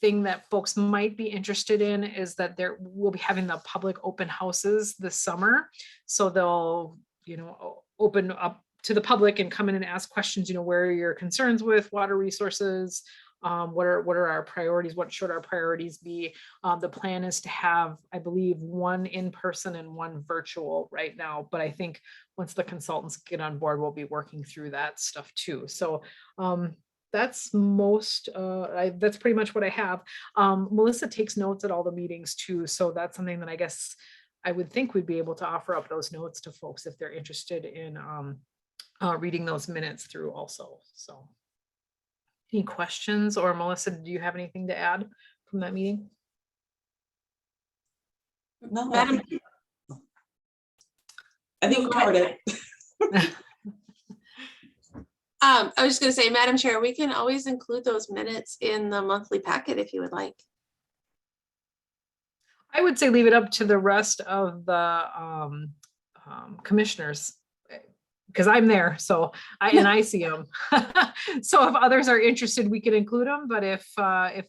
thing that folks might be interested in is that we'll be having the public open houses this summer. So they'll, open up to the public and come in and ask questions, where are your concerns with water resources? What are our priorities? What should our priorities be? The plan is to have, I believe, 1 in person and 1 virtual right now. But I think once the consultants get on board, we'll be working through that stuff too. So that's that's pretty much what I have. Melissa takes notes at all the meetings too. So that's something that I guess I would think we'd be able to offer up those notes to folks if they're interested in reading those minutes through also. So any questions, or Melissa, do you have anything to add from that meeting? No, Madam, I think you covered it. I was just going to say, Madam Chair, we can always include those minutes in the monthly packet if you would like. I would say leave it up to the rest of the commissioners, because I'm there, so I see them. So if others are interested, we can include them. But if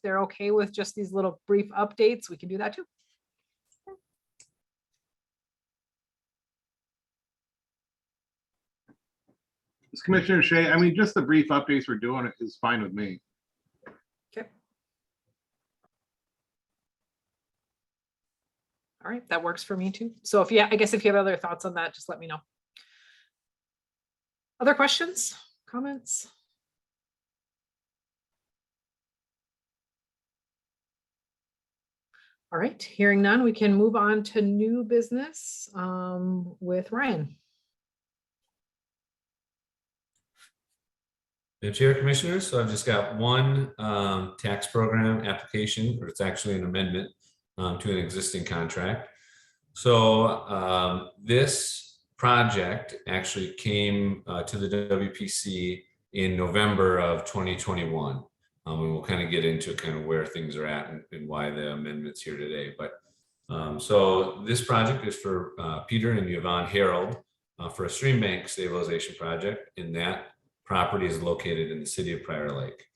they're okay with just these little brief updates, we can do that too. Commissioner Shea, I mean, just the brief updates we're doing is fine with me. Okay. All right, that works for me too. So I guess if you have other thoughts on that, just let me know. Other questions, comments? All right, hearing none, we can move on to new business with Ryan. Chair, Commissioners, so I've just got one tax program application, or it's actually an amendment to an existing contract. So this project actually came to the WPC in November of 2021. And we'll kind of get into kind of where things are at and why the amendment's here today. But so this project is for Peter and Yvonne Harold for a stream bank stabilization project, and that property is located in the city of Prior Lake.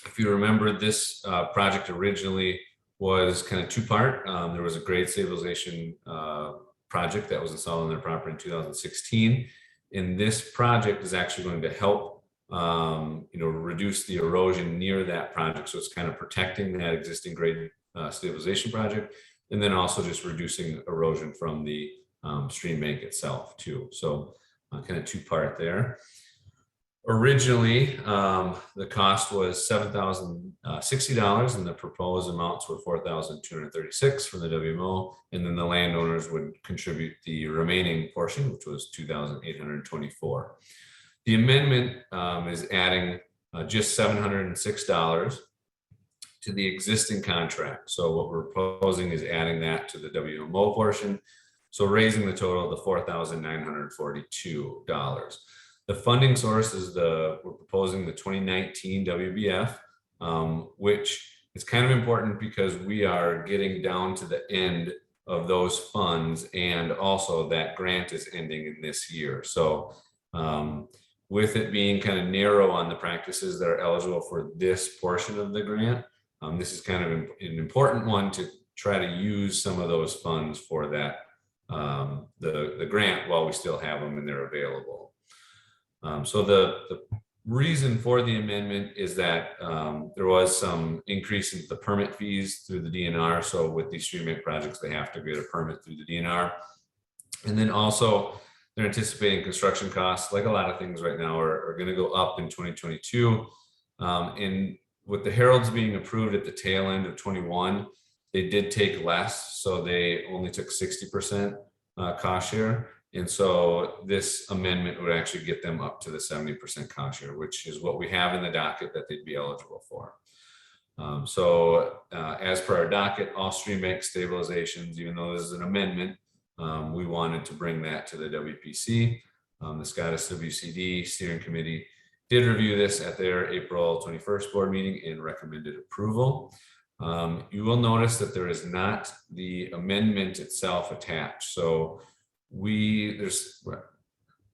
If you remember, this project originally was kind of 2-part. There was a grade stabilization project that was installed on their property in 2016. And this project is actually going to help reduce the erosion near that project. So it's kind of protecting that existing grade stabilization project, and then also just reducing erosion from the stream bank itself too. So kind of two-part there. Originally, the cost was $7,060, and the proposed amounts were $4,236 from the WMO, and then the landowners would contribute the remaining portion, which was $2,824. The amendment is adding just $706 to the existing contract. So what we're proposing is adding that to the WMO portion, so raising the total to $4,942. The funding source is we're proposing the 2019 WBF, which is kind of important because we are getting down to the end of those funds, and also that grant is ending in this year. So with it being kind of narrow on the practices that are eligible for this portion of the grant, this is kind of an important one to try to use some of those funds for that, the grant, while we still have them and they're available. So the reason for the amendment is that there was some increase in the permit fees through the DNR. So with these stream bank projects, they have to get a permit through the DNR. And then also they're anticipating construction costs, like a lot of things right now, are going to go up in 2022. And with the Heralds being approved at the tail end of 21, they did take less. So they only took 60% cost share. And so this amendment would actually get them up to the 70% cost share, which is what we have in the docket that they'd be eligible for. As per our docket, all stream bank stabilizations, even though this is an amendment, we wanted to bring that to the WPC. The Scottish WCD Steering Committee did review this at their April 21st board meeting and recommended approval. You will notice that there is not the amendment itself attached. So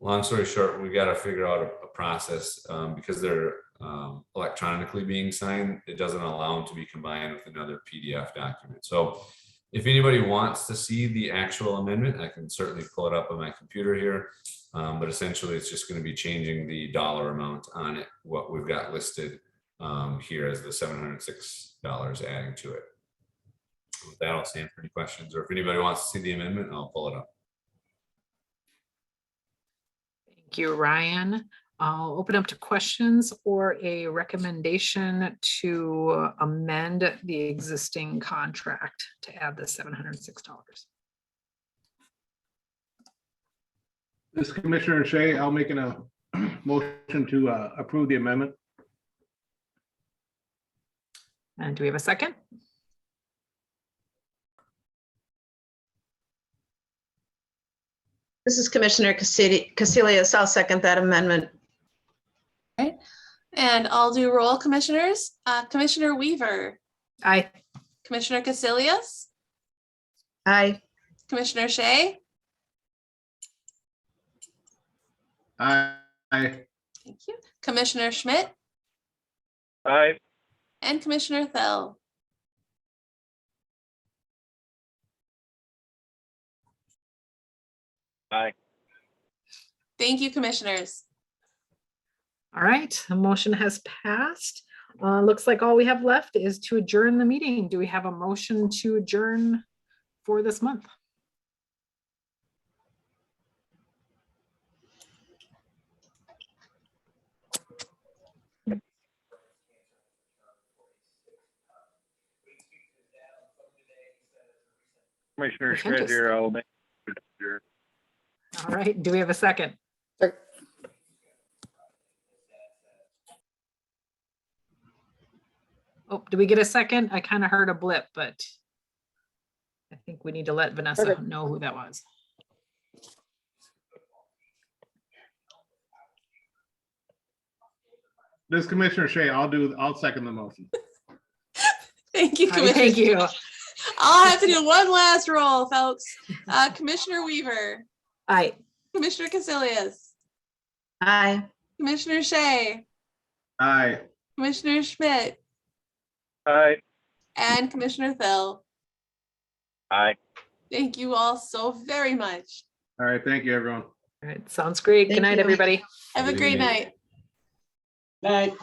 long story short, we got to figure out a process because they're electronically being signed. It doesn't allow them to be combined with another PDF document. So if anybody wants to see the actual amendment, I can certainly pull it up on my computer here. But essentially, it's just going to be changing the dollar amount on it, what we've got listed here as the $706 adding to it. With that, I'll stand for any questions, or if anybody wants to see the amendment, I'll pull it up. Thank you, Ryan. I'll open up to questions or a recommendation to amend the existing contract to add the $706. This is Commissioner Shea. I'll make a motion to approve the amendment. And do we have a second? This is Commissioner Casilius. I'll second that amendment. Right. And I'll do roll, commissioners. Commissioner Weaver, Aye. Commissioner Casilius, Aye. Commissioner Shea. Aye. Thank you. Commissioner Schmidt Aye. and Commissioner Thel. Aye. Thank you, commissioners. All right, the motion has passed. Looks like all we have left is to adjourn the meeting. Do we have a motion to adjourn for this month? Commissioner Schmidt here. I'll make sure. All right, do we have a second? Oh, do we get a second? I kind of heard a blip, but I think we need to let Vanessa know who that was. This is Commissioner Shea. I'll second the motion. Thank you, All right, commissioner. thank you. I'll have to do one last roll, folks. Commissioner Weaver, Aye. Commissioner Casilius, Aye. Commissioner Shea, Aye. Commissioner Schmidt, Aye. and Commissioner Thel. Aye. Thank you all so very much. All right. Thank you, everyone. All right, sounds great. Good Thank night, you. everybody. Have a Good great evening. night. Night.